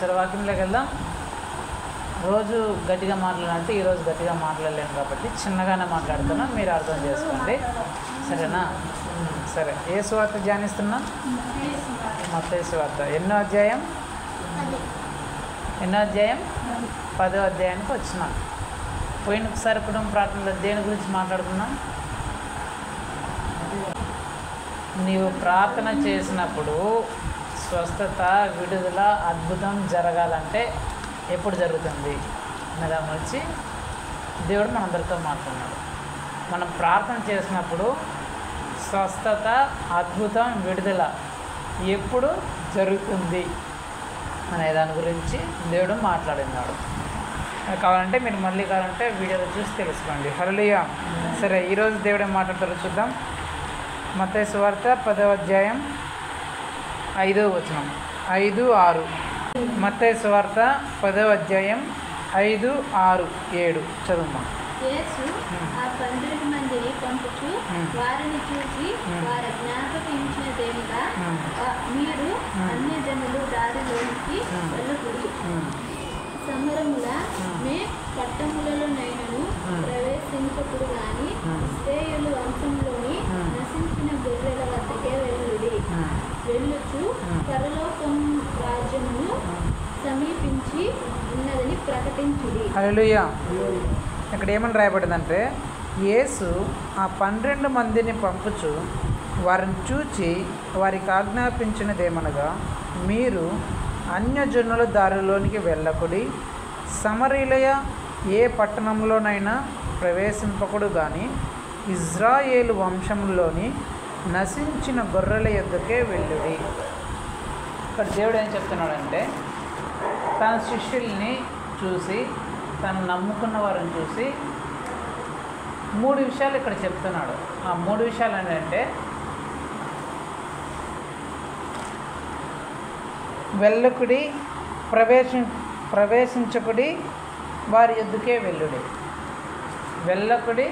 సరే వాక్యంలోకి వెళ్దాం. రోజు గట్టిగా మాట్లాడాలంటే ఈరోజు గట్టిగా మాట్లాడలేను కాబట్టి చిన్నగానే మాట్లాడుతున్నా, మీరు అర్థం చేసుకోండి, సరేనా? సరే, ఏ సువార్త ధ్యానిస్తున్నా? మత్తయి సువార్త. ఎన్నో అధ్యాయం? 10వ అధ్యాయానికి వచ్చినాం. పోయినసారి కుటుంబ ప్రార్థనలో దేని గురించి మాట్లాడుకున్నాం? నీవు ప్రార్థన చేసినప్పుడు స్వస్థత, విడుదల, అద్భుతం జరగాలంటే ఎప్పుడు జరుగుతుంది అనే దాని గురించి దేవుడు మనందరితో మాట్లాడినాడు. మనం ప్రార్థన చేసినప్పుడు స్వస్థత, అద్భుతం, విడుదల ఎప్పుడు జరుగుతుంది అనే దాని గురించి దేవుడు మాట్లాడినాడు. కావాలంటే మీరు మళ్ళీ కావాలంటే వీడియోలో చూసి తెలుసుకోండి. హల్లెలూయా. సరే, ఈరోజు దేవుడు ఏం మాట్లాడతారో చూద్దాం. మత్తయి సువార్త 10వ అధ్యాయం 5వ వచనం, 5, 6. మత్తయి సువార్త 10వ అధ్యాయం 5, 6, 7 చదువుమా. యేసు ఆ 12 మందిని పంపుచు వారిని చూసి వారి జ్ఞాపకించినదేమిగా, మీరు అన్యజనులు దారిలోనికి వెళ్ళకుడి, సమరముల మే పట్టణములలోనైనను ప్రవేశించకుడు గాని ఇశ్రాయేలు వంశంలోని నశించిన గొర్రెల వద్దకే వెళ్ళుడి, వెళ్ళుచు పరలోకం రాజ్యమును సమీపించి ఉన్నదని ప్రకటించుడి. హల్లెలూయా. ఇక్కడ ఏమని రాయబడిందంటే, యేసు ఆ 12 మందిని పంపుచు వారిని చూచి వారికి ఆజ్ఞాపించినదేమనగా, మీరు అన్యజనుల దారిలోనికి వెళ్ళకుడి, సమరయుల ఏ పట్టణంలోనైనా ప్రవేశింపకుడు కానీ ఇజ్రాయేలు వంశంలోని నశించిన గొర్రెల యొద్దకే వెళ్ళుడి. ఇక్కడ దేవుడు ఏం చెప్తున్నాడంటే, తన శిష్యుల్ని చూసి, తను నమ్ముకున్న వారిని చూసి 3 విషయాలు ఇక్కడ చెప్తున్నాడు. ఆ 3 విషయాలు ఏంటంటే, వెళ్ళకుడి, ప్రవేశించకుడి, వారి యొద్దకే వెళ్ళుడి. వెళ్ళకుడి,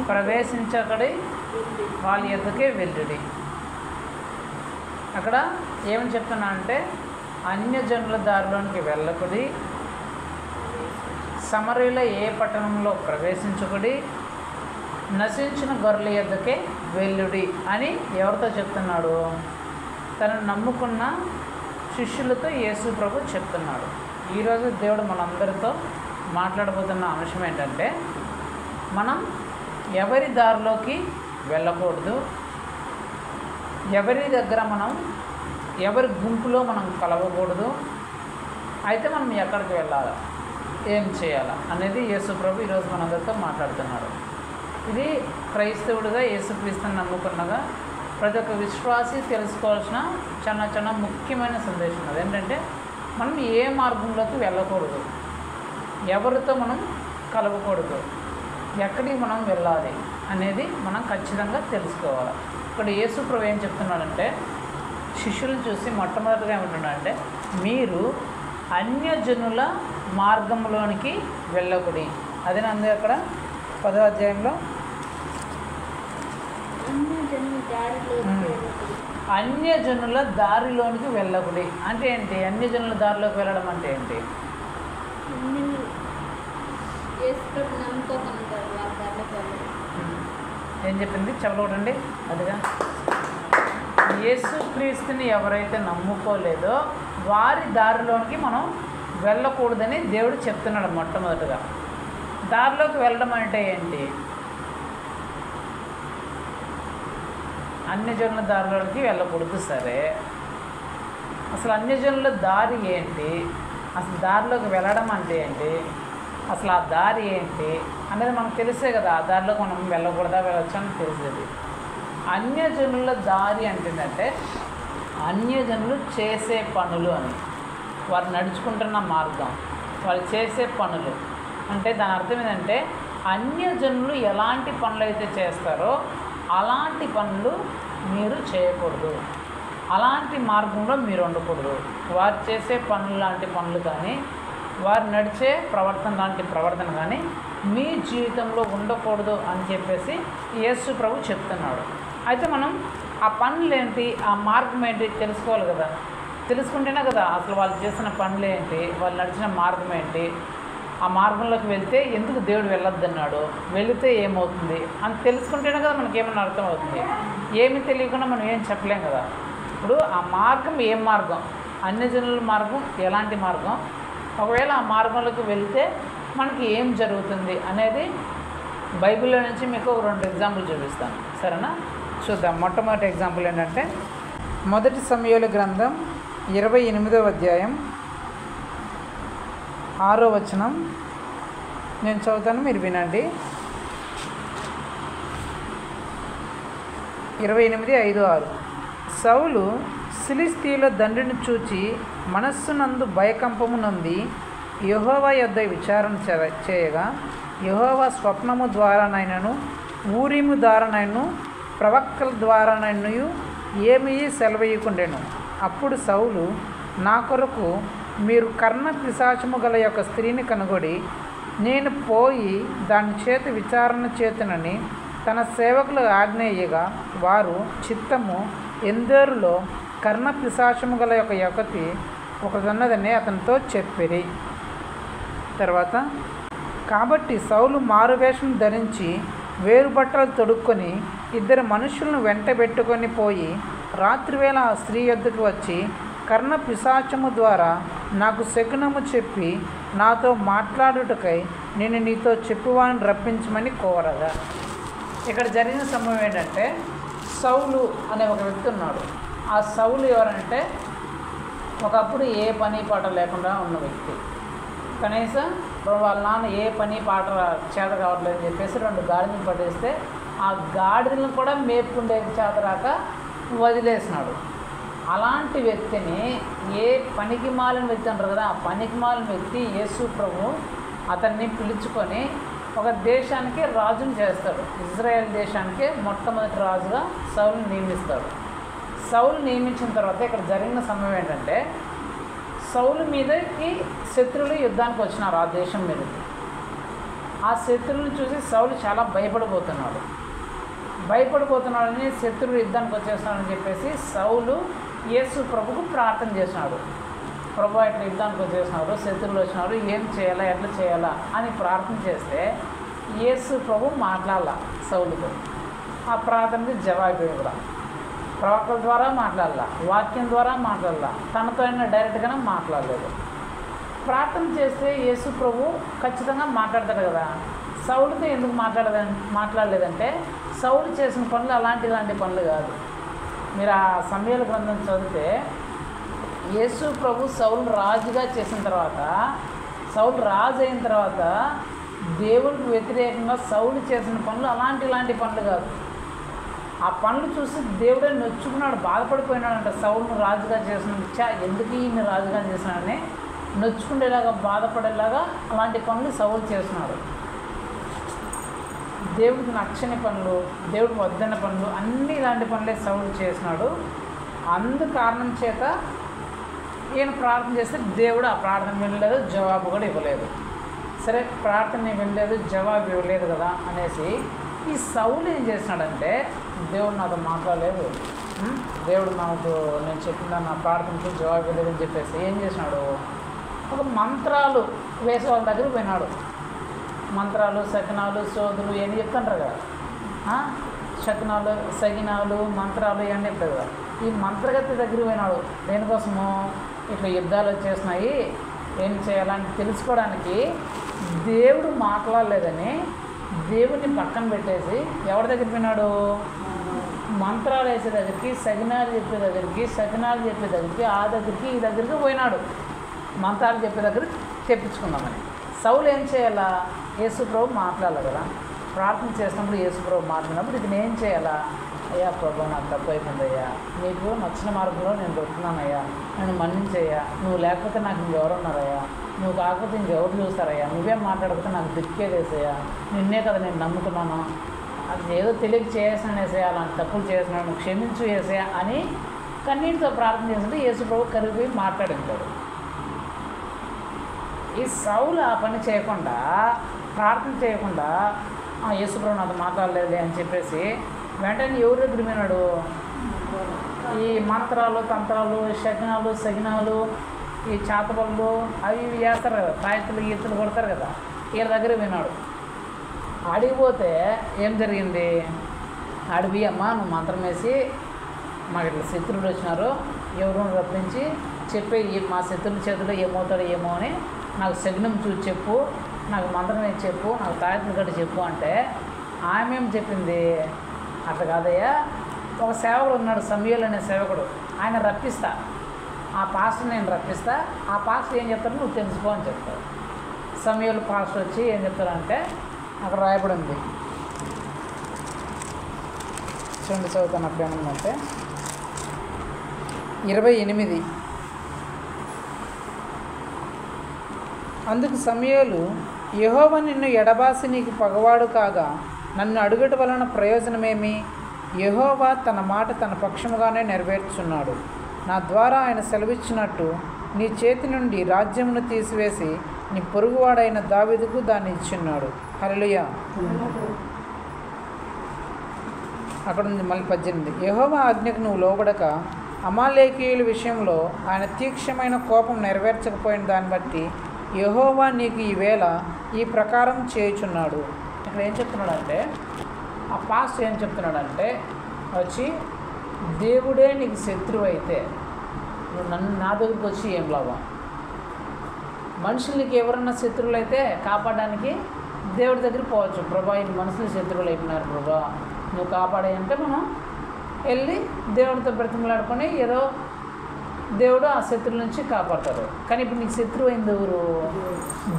ప్రవేశించకుడి, వాళ్ళ యొద్దకే వెళ్ళుడి. అక్కడ ఏమని చెప్తున్నా అంటే, అన్యజనుల దారిలోనికి వెళ్ళకుడి, సమరయుల ఏ పట్టణంలో ప్రవేశించకుడి, నశించిన గొర్రెల యొద్దకే వెళ్ళుడి అని ఎవరితో చెప్తున్నాడు? తను నమ్ముకున్న శిష్యులతో యేసు ప్రభు చెప్తున్నాడు. ఈరోజు దేవుడు మనందరితో మాట్లాడబోతున్న అంశం ఏంటంటే, మనం ఎవరి దారిలోకి వెళ్ళకూడదు, ఎవరి దగ్గర మనం, ఎవరి గుంపులో మనం కలవకూడదు, అయితే మనం ఎక్కడికి వెళ్ళాలా, ఏం చేయాలా అనేది యేసు ప్రభు ఈరోజు మనందరితో మాట్లాడుతున్నాడు. ఇది క్రైస్తవుడిగా యేసుక్రీస్తుని నమ్ముకున్నగా ప్రతి ఒక్క విశ్వాసి తెలుసుకోవాల్సిన చాలా ముఖ్యమైన సందేశం. అదేంటంటే, మనం ఏ మార్గంలోకి వెళ్ళకూడదు, ఎవరితో మనం కలవకూడదు, ఎక్కడికి మనం వెళ్ళాలి అనేది మనం ఖచ్చితంగా తెలుసుకోవాలి. ఇక్కడ యేసు ప్రభు ఏం చెప్తున్నాడంటే, శిష్యులను చూసి మొట్టమొదటిగా ఏమంటున్నాడంటే, మీరు అన్యజనుల మార్గంలోనికి వెళ్ళకుడి. అదేనంది అక్కడ 10వ అధ్యాయంలో అన్యజనుల దారిలోనికి వెళ్ళకుడి అంటే ఏంటి? అన్యజనుల దారిలోకి వెళ్ళడం అంటే ఏంటి? ఏం చెప్పింది చెప్పకూడండి. అదిగా యేసుక్రీస్తుని ఎవరైతే నమ్ముకోలేదో వారి దారిలోనికి మనం వెళ్ళకూడదని దేవుడు చెప్తున్నాడు. మొట్టమొదటిగా దారిలోకి వెళ్ళడం అంటే ఏంటి? అన్యజనుల దారిలోనికి వెళ్ళకూడదు. సరే, అసలు అన్యజనుల దారి ఏంటి? అసలు దారిలోకి వెళ్ళడం అంటే ఏంటి? అసలు ఆ దారి ఏంటి అనేది మనకు తెలిసే కదా. ఆ దారిలోకి మనం వెళ్ళకూడదా, వెళ్ళొచ్చా అని తెలిసేది. అన్యజనుల దారి అంటేంటంటే, అన్యజనులు చేసే పనులు అని, వారు నడుచుకుంటున్న మార్గం, వాళ్ళు చేసే పనులు అంటే దాని అర్థం ఏంటంటే, అన్యజనులు ఎలాంటి పనులు అయితే చేస్తారో అలాంటి పనులు మీరు చేయకూడదు, అలాంటి మార్గంలో మీరు ఉండకూడదు. వారు చేసే పనులు లాంటి పనులు కానీ, వారు నడిచే ప్రవర్తన లాంటి ప్రవర్తన కానీ మీ జీవితంలో ఉండకూడదు అని చెప్పేసి యేసు ప్రభు చెప్తున్నాడు. అయితే మనం ఆ పనులు ఏంటి, ఆ మార్గం ఏంటి తెలుసుకోవాలి కదా. తెలుసుకుంటేనే కదా అసలు వాళ్ళు చేసిన పనులు ఏంటి, వాళ్ళు నడిచిన మార్గం ఏంటి, ఆ మార్గంలోకి వెళ్తే ఎందుకు దేవుడు వెళ్ళొద్దన్నాడు, వెళితే ఏమవుతుంది అని తెలుసుకుంటేనే కదా మనకి ఏమన్నా అర్థమవుతుంది. ఏమీ తెలియకుండా మనం ఏం చెప్పలేం కదా. ఇప్పుడు ఆ మార్గం ఏం మార్గం, అన్యజనుల మార్గం ఎలాంటి మార్గం, ఒకవేళ ఆ మార్గంలోకి వెళ్తే మనకి ఏం జరుగుతుంది అనేది బైబిల్లో నుంచి మీకు 2 ఎగ్జాంపుల్ చూపిస్తాను, సరేనా? చూద్దాం. మొట్టమొదటి ఎగ్జాంపుల్ ఏంటంటే మొదటి సమూయేలు గ్రంథం 28వ అధ్యాయం 6వ వచనం నేను చదువుతాను, మీరు వినండి. 28:5-6. సౌలు ఫిలిష్తీయుల దండుని చూచి మనస్సునందు భయకంపము నొంది యెహోవా యొద్ద విచారణ చేయగా, యెహోవా స్వప్నము ద్వారానైనను ఊరీము ద్వారానైనను ప్రవక్తల ద్వారానైనను ఏమీ సెలవీయకుండెను. అప్పుడు సౌలు, నా కొరకు మీరు కర్ణ పిశాచము గల యొక్క స్త్రీని కనుగొడి నేను పోయి దాని చేత విచారణ చేతునని తన సేవకులు ఆజ్ఞేయగా, వారు చిత్తము ఎందరులో కర్ణ పిశాచము గల యొక్క యొక్కతి ఒకటున్నదని అతనితో చెప్పిరి. తర్వాత, కాబట్టి సౌలు మారువేషం ధరించి వేరుబట్టలు తొడుక్కొని 2 మనుషులను వెంటబెట్టుకొని పోయి రాత్రివేళ ఆ స్త్రీ యొద్దకు వచ్చి, కర్ణ పిశాచము ద్వారా నాకు శకునము చెప్పి నాతో మాట్లాడుటకై నేను నీతో చెప్పువాని రప్పించమని కోరగా. ఇక్కడ జరిగిన సంభవం ఏంటంటే, సౌలు అనే ఒక వ్యక్తి ఉన్నాడు. ఆ సౌలు ఎవరంటే ఒకప్పుడు ఏ పని పాట లేకుండా ఉన్న వ్యక్తి. కనీసం వాళ్ళ నాన్న ఏ పని పాట చేత కావట్లేదని చెప్పేసి 2 గాడిదలు పట్టేస్తే ఆ గాడిదలను కూడా మేపుకుండే చేత రాక వదిలేసినాడు. అలాంటి వ్యక్తిని, ఏ పనికి మాలిన వ్యక్తి అంటారు కదా, ఆ పనికి మాలిన వ్యక్తి యేసు ప్రభు అతన్ని పిలుచుకొని ఒక దేశానికి రాజుని చేస్తాడు. ఇజ్రాయెల్ దేశానికి మొట్టమొదటి రాజుగా సౌలుని నియమిస్తాడు. సౌలు నియమించిన తర్వాత ఇక్కడ జరిగిన సమయం ఏంటంటే, సౌలు మీదకి శత్రువులు యుద్ధానికి వచ్చినారు ఆ దేశం మీదకి. ఆ శత్రువులను చూసి సౌలు చాలా భయపడిపోతున్నాడని శత్రువులు యుద్ధానికి వచ్చేస్తున్నాడని చెప్పేసి సౌలు యేసు ప్రభుకు ప్రార్థన చేసినాడు. ప్రభు ఇట్లా యుద్ధానికి వచ్చేసినాడు, శత్రువులు వచ్చినాడు, ఏం చేయాలా, ఎట్లా చేయాలా అని ప్రార్థన చేస్తే యేసు ప్రభు మాట్లాడాల సౌలుతో. ఆ ప్రార్థనకి జవాబు కూడా ప్రవక్తల ద్వారా మాట్లాడాల, వాక్యం ద్వారా మాట్లాడాల, తనతో అయినా డైరెక్ట్గానే మాట్లాడలేదు. ప్రార్థన చేస్తే యేసు ప్రభు ఖచ్చితంగా మాట్లాడతాడు కదా. సౌలుతో ఎందుకు మాట్లాడలేదంటే సౌలు చేసిన పనులు ఇలాంటి పనులు కాదు. మీరు ఆ సమూయేలు గ్రంథం చదివితే యేసు ప్రభు సౌలు రాజుగా చేసిన తర్వాత, సౌలు రాజు అయిన తర్వాత దేవుడికి వ్యతిరేకంగా సౌలు చేసిన పనులు ఇలాంటి పనులు కాదు. ఆ పనులు చూసి దేవుడే నొచ్చుకున్నాడు, బాధపడిపోయినాడంట. సౌలును రాజుగా చేసిన ఎందుకు ఈయన రాజుగా చేసినాడని నొచ్చుకునేలాగా, బాధపడేలాగా అలాంటి పనులు సౌలు చేస్తున్నాడు. దేవుడికి నచ్చని పనులు, దేవుడికి వద్దన్న పనులు అన్నీ ఇలాంటి పనులే సౌలు చేసినాడు. అందు కారణం చేత ఈయన ప్రార్థన చేస్తే దేవుడు ఆ ప్రార్థన వినలేదు, జవాబు కూడా ఇవ్వలేదు. సరే, ప్రార్థన వినలేదు, జవాబు ఇవ్వలేదు కదా అనేసి ఈ సౌలు ఏం చేసినాడంటే, దేవుడు నాతో మాట్లాడలేదు, దేవుడు నాకు నేను చెప్పిన నా ప్రార్థనకి జవాబు ఇవ్వలేదని చెప్పేసి ఏం చేసినాడు, ఒక మంత్రాలు వేసే వాళ్ళ దగ్గరికి పోయినాడు. మంత్రాలు, శకునాలు, సోదులు ఇవన్నీ చెప్తుంటారు కదా, శకునాలు, సగినాలు, మంత్రాలు ఇవన్నీ చెప్తారు కదా. ఈ మంత్రగతి దగ్గరికి పోయినాడు. దేనికోసము, ఇట్లా యుద్ధాలు వచ్చేసినాయి, ఏం చేయాలని తెలుసుకోవడానికి. దేవుడు మాట్లాడలేదని దేవుడిని పక్కన పెట్టేసి ఎవరి దగ్గరికి పోయినాడు, మంత్రాలు వేసే దగ్గరికి, సగినాలు చెప్పే దగ్గరికి, శకునాలు చెప్పే దగ్గరికి, ఆ దగ్గరికి ఈ దగ్గరికి పోయినాడు. మంత్రాలు చెప్పే దగ్గరికి చెప్పించుకుందామని. సౌలు ఏం చేయాలా, యేసు ప్రభు మాట్లాడాలి కదా. ప్రార్థన చేసినప్పుడు యేసు ప్రభు మాట్లాడినప్పుడు ఇది నేను చేయాలా, అయ్యా ప్రభు నాకు తప్పు అయిపోయిందయ్యా, నీకు నచ్చిన మార్గంలో నేను దొరుకుతున్నానయ్యా, నన్ను మన్నించయ్యా, నువ్వు లేకపోతే నాకు ఇంకెవరున్నారయ్యా, నువ్వు కాకపోతే ఇంకెవరు చూస్తారయ్యా, నువ్వేం మాట్లాడకపోతే నాకు దిక్కేదేసయ్యా, నిన్నే కదా నేను నమ్ముకున్నాను, అది ఏదో తెలియక చేసానేసయ్యా, అలాంటి తప్పులు చేసినాను, క్షమించు వేసయ్యా అని కన్నీటితో ప్రార్థన చేస్తుంటే యేసు ప్రభు కరిగిపోయి మాట్లాడింటాడు. ఈ సౌలు ఆ పని చేయకుండా, ప్రార్థన చేయకుండా యేసు ప్రభు నాతో మాట్లాడలేదు అని చెప్పేసి వెంటనే ఎవరి దగ్గర విన్నాడు, ఈ మంత్రాలు తంత్రాలు శకునాలు సగినాలు ఈ చేతబళ్ళు అవి ఇవి చేస్తారు కదా, తాయెత్తులు ఈతులు కొడతారు కదా, వీళ్ళ దగ్గర విన్నాడు. అడిగిపోతే ఏం జరిగింది, అడిగి అమ్మ నువ్వు మంత్రం వేసి మాకు ఇట్లా శత్రువులు వచ్చినారు, ఎవరు రప్పించి చెప్పే మా శత్రువుల చేతిలో ఏమవుతాడో ఏమో అని నాకు శగ్నం చూసి చెప్పు, నాకు మంత్రం వేసి చెప్పు, నాకు తాయెత్తులు కట్టి చెప్పు అంటే ఆమె ఏం చెప్పింది, అట్లా కాదయ్యా, ఒక సేవకుడు ఉన్నాడు సమూయేలు అనే సేవకుడు, ఆయన రప్పిస్తా, ఆ పాస్టర్ నేను రప్పిస్తా, ఆ పాస్టర్ ఏం చెప్తారో నువ్వు తెలుసుకో అని చెప్తాడు. సమూయేలు పాస్టర్ వచ్చి ఏం చెప్తారంటే అక్కడ రాయబడి ఉంది, చూడండి చదువుతాను అప్పుడు ఏముందంటే 28. అందుకు సమూయేలు, యెహోవా నిన్ను ఎడబాసి నీకు పగవాడు కాగా నన్ను అడుగుట వలన ప్రయోజనమేమి? యెహోవా తన మాట తన పక్షముగానే నెరవేర్చున్నాడు. నా ద్వారా ఆయన సెలవిచ్చినట్టు నీ చేతి నుండి రాజ్యమును తీసివేసి నీ పొరుగువాడైన దావీదుకు దాన్ని ఇచ్చున్నాడు. హల్లెలూయా. అక్కడ ఉంది మళ్ళీ 18. యెహోవా ఆజ్ఞకు నువ్వు లోబడక అమాలేకీయుల విషయంలో ఆయన తీక్షమైన కోపం నెరవేర్చకపోయిన దాన్ని బట్టి యెహోవా నీకు ఈవేళ ఈ ప్రకారం చేయుచున్నాడు. ఇక్కడ ఏం చెప్తున్నాడంటే, ఆ పాస్టర్ ఏం చెప్తున్నాడంటే వచ్చి, దేవుడే నీకు శత్రువు అయితే నువ్వు నా దగ్గరికి వచ్చి ఏం లాభం? మనుషులకి ఎవరన్నా శత్రువులు అయితే కాపాడడానికి దేవుడి దగ్గరికి పోవచ్చు. ప్రభా ఈ మనుషులు శత్రువులు అయిపోయినారు ప్రభా, నువ్వు కాపాడే అంటే మనం వెళ్ళి దేవుడితో బ్రతిమలాడుకొని ఏదో దేవుడు ఆ శత్రువుల నుంచి కాపాడతాడు. కానీ ఇప్పుడు నీకు శత్రువు అయింది ఎవరు?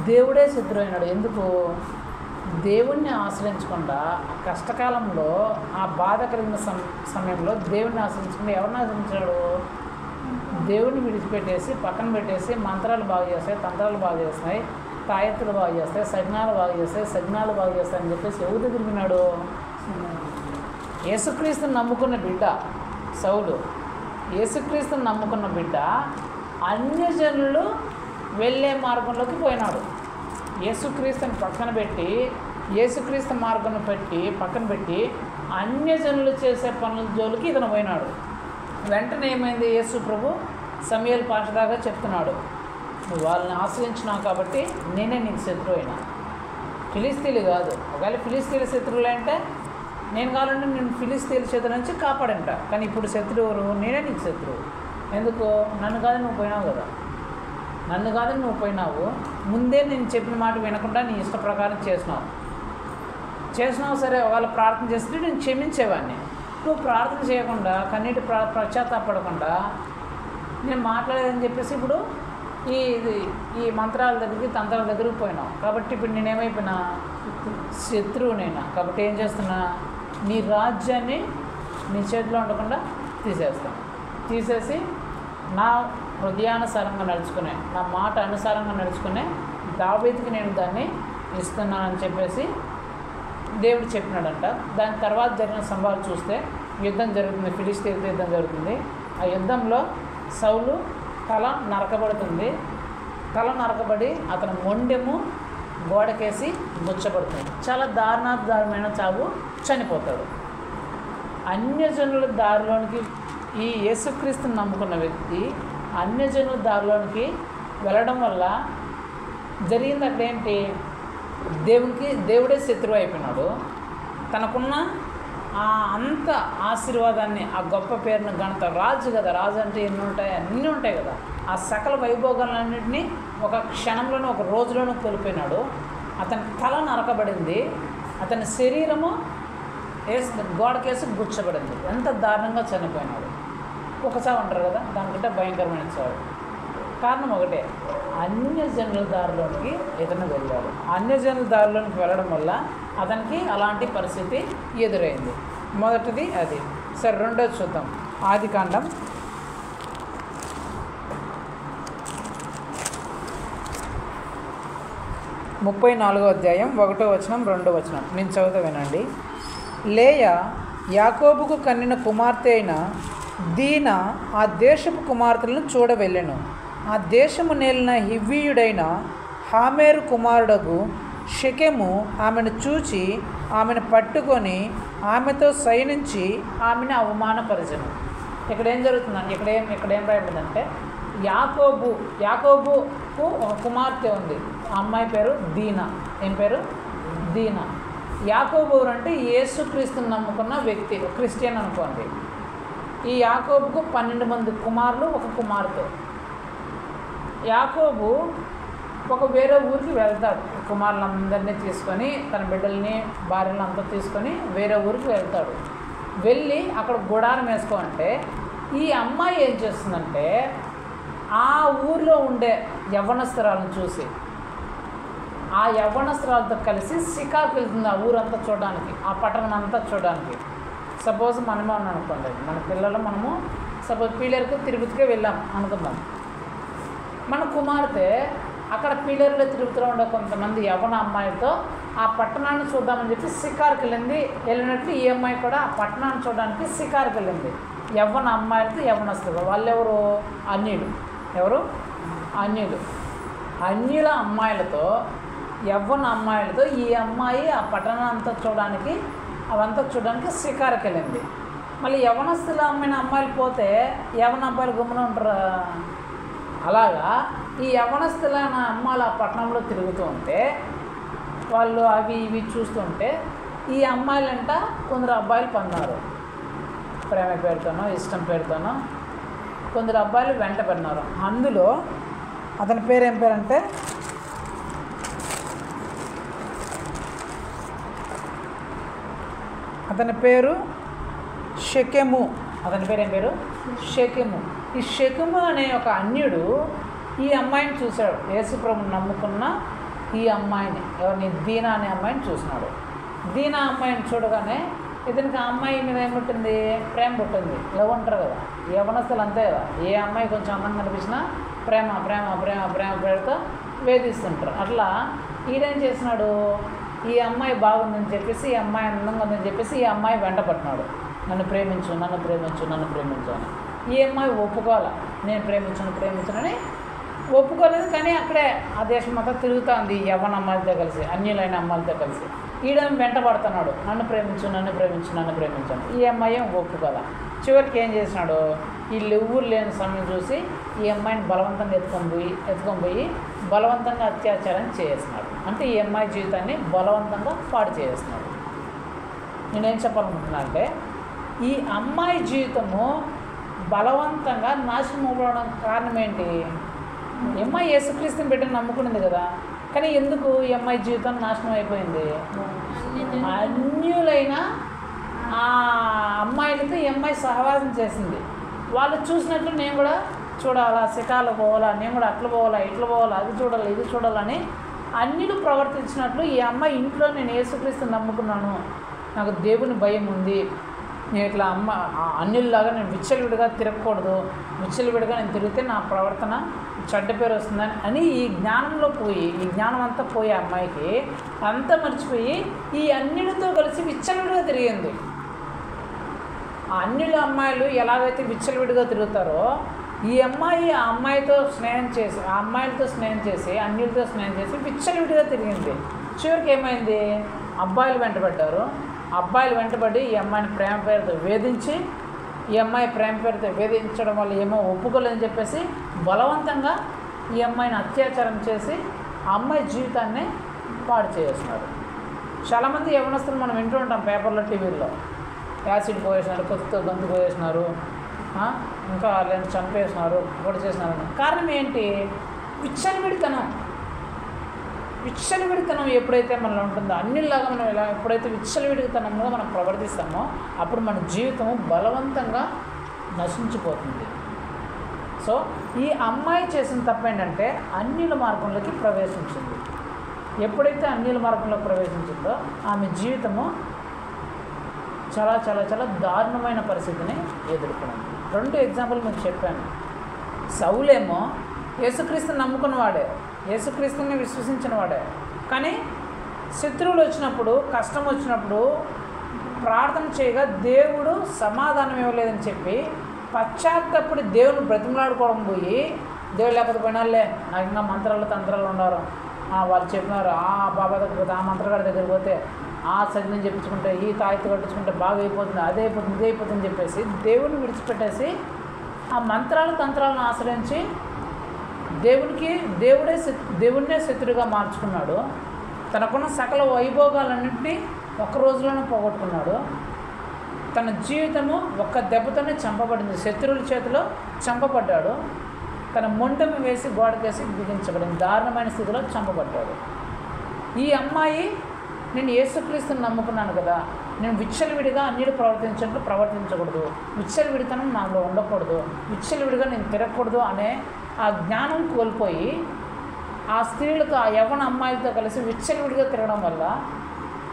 దేవుడే శత్రువు అయినాడు. ఎందుకు? దేవుణ్ణి ఆశ్రయించకుండా కష్టకాలంలో ఆ బాధ కలిగిన సమయంలో దేవుణ్ణి ఆశ్రయించకుండా ఎవరిని ఆశ్రయించాడు? దేవుణ్ణి విడిచిపెట్టేసి పక్కన పెట్టేసి మంత్రాలు బాగు చేస్తాయి, తంత్రాలు బాగు చేస్తాయి, తాయెత్తులు బాగు చేస్తాయి, సజ్ఞాలు బాగు చేస్తాయి, సజ్ఞాలు బాగు చేస్తాయి అని చెప్పేసి ఎవరి దగ్గర విన్నాడు? యేసుక్రీస్తుని నమ్ముకున్న బిడ్డ సౌలు, యేసుక్రీస్తుని నమ్ముకున్న బిడ్డ అన్యజనులు వెళ్ళే మార్గంలోకి పోయినాడు. యేసుక్రీస్తుని పక్కన పెట్టి, యేసుక్రీస్తు మార్గం పక్కన పెట్టి అన్యజనులు చేసే పనుల జోలికి ఇతను పోయినాడు. వెంటనే ఏమైంది? యేసు ప్రభు సమూయేలు పాస్టర్ దాకా చెప్తున్నాడు, నువ్వు వాళ్ళని ఆశ్రయించినావు కాబట్టి నేనే నీకు శత్రువు అయినా. ఫిలిస్తీన్లు కాదు. ఒకవేళ ఫిలిస్తీన్ల శత్రువులు అంటే నేను కావాలంటే నేను ఫిలిస్తీన్ల చేతుల నుంచి కాపాడంట. కానీ ఇప్పుడు శత్రువు ఎవరు? నేనే నీకు శత్రువు. ఎందుకు? నన్ను కాదు నువ్వు పోయినావు కదా, నన్ను కాదని నువ్వు పోయినావు. ముందే నేను చెప్పిన మాట వినకుండా నీ ఇష్ట ప్రకారం చేసినావు సరే, వాళ్ళు ప్రార్థన చేస్తే నేను క్షమించేవాడిని. నువ్వు ప్రార్థన చేయకుండా కన్నీటి పశ్చాత్తాపడకుండా నేను మాట్లాడేదని చెప్పేసి ఇప్పుడు ఈ మంత్రాల దగ్గరికి తంత్రాల దగ్గరికి పోయినావు. కాబట్టి ఇప్పుడు నేనేమైపోయినా శత్రువునైనా. కాబట్టి ఏం చేస్తున్నా, నీ రాజ్యాన్ని నీ చేతిలో ఉండకుండా తీసేసి నా హృదయానుసారంగా నడుచుకునే, నా మాట అనుసారంగా నడుచుకునే దావీదుకి నేను దాన్ని ఇస్తున్నానని చెప్పేసి దేవుడు చెప్పినాడంట. దాని తర్వాత జరిగిన సంభవాలు చూస్తే యుద్ధం జరుగుతుంది, ఫిలిస్తీన్లతో యుద్ధం జరుగుతుంది. ఆ యుద్ధంలో సౌలు తల నరకబడుతుంది. తల నరకబడి అతను మొండెము గోడకేసి గుచ్చబడుతుంది. చాలా దారుణాధారమైన చావు, చనిపోతాడు. అన్యజనుల దారిలోనికి ఈ యేసుక్రీస్తుని నమ్ముకున్న వ్యక్తి అన్యజనుల దారిలోనికి వెళ్ళడం వల్ల జరిగింది అక్కడ ఏంటి? దేవుడే శత్రువు అయిపోయినాడు. తనకున్న అంత ఆశీర్వాదాన్ని, ఆ గొప్ప పేరును ఘనత, రాజు కదా, రాజు అంటే ఎన్ని ఉంటాయి, అన్నీ ఉంటాయి కదా, ఆ సకల వైభోగాలన్నింటినీ ఒక క్షణంలోనూ ఒక రోజులోనూ కోల్పోయినాడు. అతని తల నరకబడింది, అతని శరీరము గోడకేసి గుచ్చబడింది. ఎంత దారుణంగా చనిపోయినాడు. ఒక చావు అంటారు కదా, దానికంటే భయంకరమైన చావు. కారణం ఒకటే, అన్యజనుల దారిలోనికి ఇతను వెళ్ళాడు. అన్యజనుల దారిలోనికి వెళ్ళడం వల్ల అతనికి అలాంటి పరిస్థితి ఎదురైంది. మొదటిది అది. సరే, రెండోది చూద్దాం. ఆదికాండం 34వ అధ్యాయం 1వ వచనం 2వ వచనం నేను చదువుతా వినండి. లేయా యాకోబుకు కన్నిన కుమార్తె అయిన దీనా ఆ దేశపు కుమార్తెలను చూడవెళ్ళెను. ఆ దేశము నేలిన హివ్వీయుడైన హామేరు కుమారుడగు షెకెము ఆమెను చూచి ఆమెను పట్టుకొని ఆమెతో శయనించి ఆమెను అవమానపరచెను. ఇక్కడ ఏం జరుగుతుందంటే ఇక్కడ ఏం రాయబడిందంటే యాకోబుకు ఒక కుమార్తె ఉంది. ఆ అమ్మాయి పేరు దీనా. ఏం పేరు? దీనా. యాకోబు అంటే యేసుక్రీస్తుని నమ్ముకున్న వ్యక్తి, క్రిస్టియన్ అనుకోండి. ఈ యాకోబుకు 12 మంది కుమారులు, ఒక కుమార్తె. యాకోబు ఒక వేరే ఊరికి వెళ్తాడు. కుమారులందరినీ తీసుకొని, తన బిడ్డల్ని, భార్యలను అంతా తీసుకొని వేరే ఊరికి వెళ్తాడు. వెళ్ళి అక్కడ గుడారం వేసుకోమంటే ఈ అమ్మాయి ఏం చేస్తుందంటే ఆ ఊర్లో ఉండే యవ్వనస్తురాలను చూసి ఆ యవ్వనస్తురాలతో కలిసి షికార్కి వెళ్తుంది. ఆ ఊరంతా చూడడానికి, ఆ పట్టణం అంతా చూడడానికి. సపోజ్ మనమే ఉన్నాం అనుకోండి, మన పిల్లలు మనము సపోజ్ పీలేరుకు తిరుపతికే వెళ్ళాం అనుకుందాం. మన కుమార్తె అక్కడ పీలేరులో తిరుగుతూ ఉండే కొంతమంది యవ్వన అమ్మాయిలతో ఆ పట్టణాన్ని చూద్దామని చెప్పి షికార్కి వెళ్ళినట్లు ఈ అమ్మాయి కూడా ఆ పట్టణాన్ని చూడడానికి షికార్కి వెళ్ళింది. యవ్వన అమ్మాయిలతో యవ్వనస్తులు. వాళ్ళెవరు? అన్యులు. ఎవరు? అన్యులు. అన్యుల అమ్మాయిలతో, యవ్వన అమ్మాయిలతో ఈ అమ్మాయి ఆ పట్టణం అంతా చూడడానికి, అవంతా చూడడానికి షికార్కి వెళ్ళింది. మళ్ళీ యవ్వనస్తుల అమ్మాయిలు పోతే యవ్వన అబ్బాయిలు గమ్మున ఉంటారా? అలాగా ఈ యవ్వనస్తులైన అమ్మాయిలు ఆ పట్టణంలో తిరుగుతూ ఉంటే వాళ్ళు అవి ఇవి చూస్తుంటే ఈ అమ్మాయిలంట కొందరు అబ్బాయిలు పన్నారు. ప్రేమ పేరుతోనో ఇష్టం పేరుతోనో కొందరు అబ్బాయిలు వెంట పడినారు. అందులో అతని పేరు ఏం పేరంటే అతని పేరు షెకెము. అతని పేరు ఏం పేరు? షెకెము. ఈ షెకెము అనే ఒక అన్యుడు ఈ అమ్మాయిని చూశాడు. యేసుప్రభుని నమ్ముకున్న ఈ అమ్మాయిని, ఎవరిని? దీనా అనే అమ్మాయిని చూసినాడు. దీనా అమ్మాయిని చూడగానే ఇతనికి ఆ అమ్మాయి మీద ఏముంటుంది? ప్రేమ పుట్టింది. లవ్ అంటారు కదా, యవ్వనస్తులు అంతే కదా. ఏ అమ్మాయి కొంచెం అందంగా కనిపించినా ప్రేమ ప్రేమ ప్రేమ ప్రేమ పేరుతో వేధిస్తుంటారు. అట్లా ఈడేం చేసినాడు? ఈ అమ్మాయి బాగుందని చెప్పేసి, ఈ అమ్మాయి అందంగా ఉందని చెప్పేసి ఈ అమ్మాయి వెంట పట్టినాడు. నన్ను ప్రేమించు, నన్ను ప్రేమించు, నన్ను ప్రేమించు అని. ఈ అమ్మాయి ఒప్పుకోవాలి, నేను ప్రేమించునని ఒప్పుకోలేదు. కానీ అక్కడే ఆ దేశం అంతా తిరుగుతుంది యవ్వన అమ్మాయిలతో కలిసి, అన్యులైన అమ్మాయిలతో కలిసి. ఈడేమో వెంట పడుతున్నాడు, నన్ను ప్రేమించు, నన్ను ప్రేమించు, నన్ను ప్రేమించాను. ఈ అమ్మాయి ఒప్పుకోవాలి. చివరికి ఏం చేసినాడు? వీళ్ళు ఊరు లేని సమయం చూసి ఈ అమ్మాయిని బలవంతంగా ఎత్తుకొని పోయి బలవంతంగా అత్యాచారం చేస్తున్నాడు. అంటే ఈ అమ్మాయి జీవితాన్ని బలవంతంగా పాడు చేస్తున్నాడు. నేనేం చెప్పాలనుకుంటున్నా అంటే ఈ అమ్మాయి జీవితము బలవంతంగా నాశనం అవ్వడానికి కారణం ఏంటి? ఈ అమ్మాయి యేసుక్రీస్తుని బిడ్డను నమ్ముకునింది కదా, కానీ ఎందుకు ఈ అమ్మాయి జీవితం నాశనం అయిపోయింది? అన్యులైన ఆ అమ్మాయిలతో ఈ అమ్మాయి సహవాసం చేసింది. వాళ్ళు చూసినట్లు నేను కూడా చూడాలా, శిఖాలు పోవాలా, నేను కూడా అట్లా పోవాలా, ఇట్లా పోవాలా, అది చూడాలి, ఇది చూడాలని అన్యులు ప్రవర్తించినట్లు ఈ అమ్మాయి ఇంట్లో నేను యేసుక్రీస్తుని నమ్ముకున్నాను, నాకు దేవుని భయం ఉంది, నేను ఇట్లా అన్యుల్లాగా నేను విచ్చలవిడిగా తిరగకూడదు, విచ్చలవిడిగా నేను తిరిగితే నా ప్రవర్తన చెడ్డ పేరు వస్తుందని అని ఈ జ్ఞానంలో పోయి, ఈ జ్ఞానం అంతా పోయి అమ్మాయికి అంతా మర్చిపోయి ఈ అన్యులతో కలిసి విచ్చలవిడిగా తిరిగింది. ఆ అన్యుల అమ్మాయిలు ఎలాగైతే విచ్చలవిడిగా తిరుగుతారో ఈ అమ్మాయి ఆ అమ్మాయితో స్నేహం చేసి, ఆ అమ్మాయిలతో స్నేహం చేసి, అన్యులతో స్నేహం చేసి విచ్చలవిడిగా తిరిగింది. చివరికి ఏమైంది? అబ్బాయిలు వెంటబడ్డారు. అబ్బాయిలు వెంటబడి ఈ అమ్మాయిని ప్రేమ పేరుతో వేధించి, ఈ అమ్మాయి ప్రేమ పేరుతో వేధించడం వల్ల ఏమో ఒప్పుకోలేదని చెప్పేసి బలవంతంగా ఈ అమ్మాయిని అత్యాచారం చేసి ఆ అమ్మాయి జీవితాన్ని పాడు చేస్తున్నారు. చాలామంది యవ్వనస్తులు మనం వింటూ ఉంటాం పేపర్లో, టీవీల్లో, యాసిడ్ పోయేసినారు, కొత్తతో గందు పోయేసినారు, ఇంకా వాళ్ళని చంపేసినారు, పొడి చేసినారు. కారణం ఏంటి? విచ్చలవిడితనం ఎప్పుడైతే మనలో ఉంటుందో, అన్నిలాగా మనం ఇలా ఎప్పుడైతే విచ్చలవిడితనంగా మనం ప్రవర్తిస్తామో అప్పుడు మన జీవితము బలవంతంగా నశించిపోతుంది. సో ఈ అమ్మాయి చేసిన తప్పు ఏంటంటే అన్యుల మార్గంలోకి ప్రవేశించింది. ఎప్పుడైతే అన్యుల మార్గంలో ప్రవేశించిందో ఆమె జీవితము చాలా చాలా చాలా దారుణమైన పరిస్థితిని ఎదుర్కొంది. 2 ఎగ్జాంపుల్ మీకు చెప్పాను. సౌలేమో యేసుక్రీస్తుని నమ్ముకున్నవాడే, యేసుక్రీస్తుని విశ్వసించిన వాడే, కానీ శత్రువులు వచ్చినప్పుడు, కష్టం వచ్చినప్పుడు ప్రార్థన చేయగా దేవుడు సమాధానం ఇవ్వలేదని చెప్పి పశ్చాత్తప్పుడు దేవుని బ్రతిమలాడుకోవడం పోయి, దేవుడు లేకపోతే పోయినాలే, నాకు ఇంకా మంత్రాలు తంత్రాలు ఉన్నారు, వాళ్ళు చెప్పినారు, ఆ బాబా దగ్గర పోతే, ఆ మంత్రగాడి దగ్గరికి పోతే ఆ సజ్ఞం చెప్పించుకుంటే ఈ తాయితీ కట్టించుకుంటే బాగా అయిపోతుంది, అదే అయిపోతుంది, ఇదే అయిపోతుంది అని చెప్పేసి దేవుని విడిచిపెట్టేసి ఆ మంత్రాలు తంత్రాలను ఆశ్రయించి దేవుడినే శత్రుగా మార్చుకున్నాడు. తనకున్న సకల వైభోగాలన్నింటినీ ఒక్క రోజులోనే పోగొట్టుకున్నాడు. తన జీవితము ఒక్క దెబ్బతోనే చంపబడింది, శత్రువుల చేతిలో చంపబడ్డాడు. తన మొండెము వేసి గోడకేసి బిగించబడింది, దారుణమైన స్థితిలో చంపబడ్డాడు. ఈ అమ్మాయి నేను యేసుక్రీస్తుని నమ్ముకున్నాను కదా, నేను విచ్చలవిడిగా అన్యుడు ప్రవర్తించకూడదు, విచ్చలవిడితనం నాలో ఉండకూడదు, విచ్చలవిడిగా నేను తిరగకూడదు అనే ఆ జ్ఞానం కోల్పోయి ఆ స్త్రీలతో, ఆ యవ్వన అమ్మాయిలతో కలిసి విచ్చలవిడిగా తిరగడం వల్ల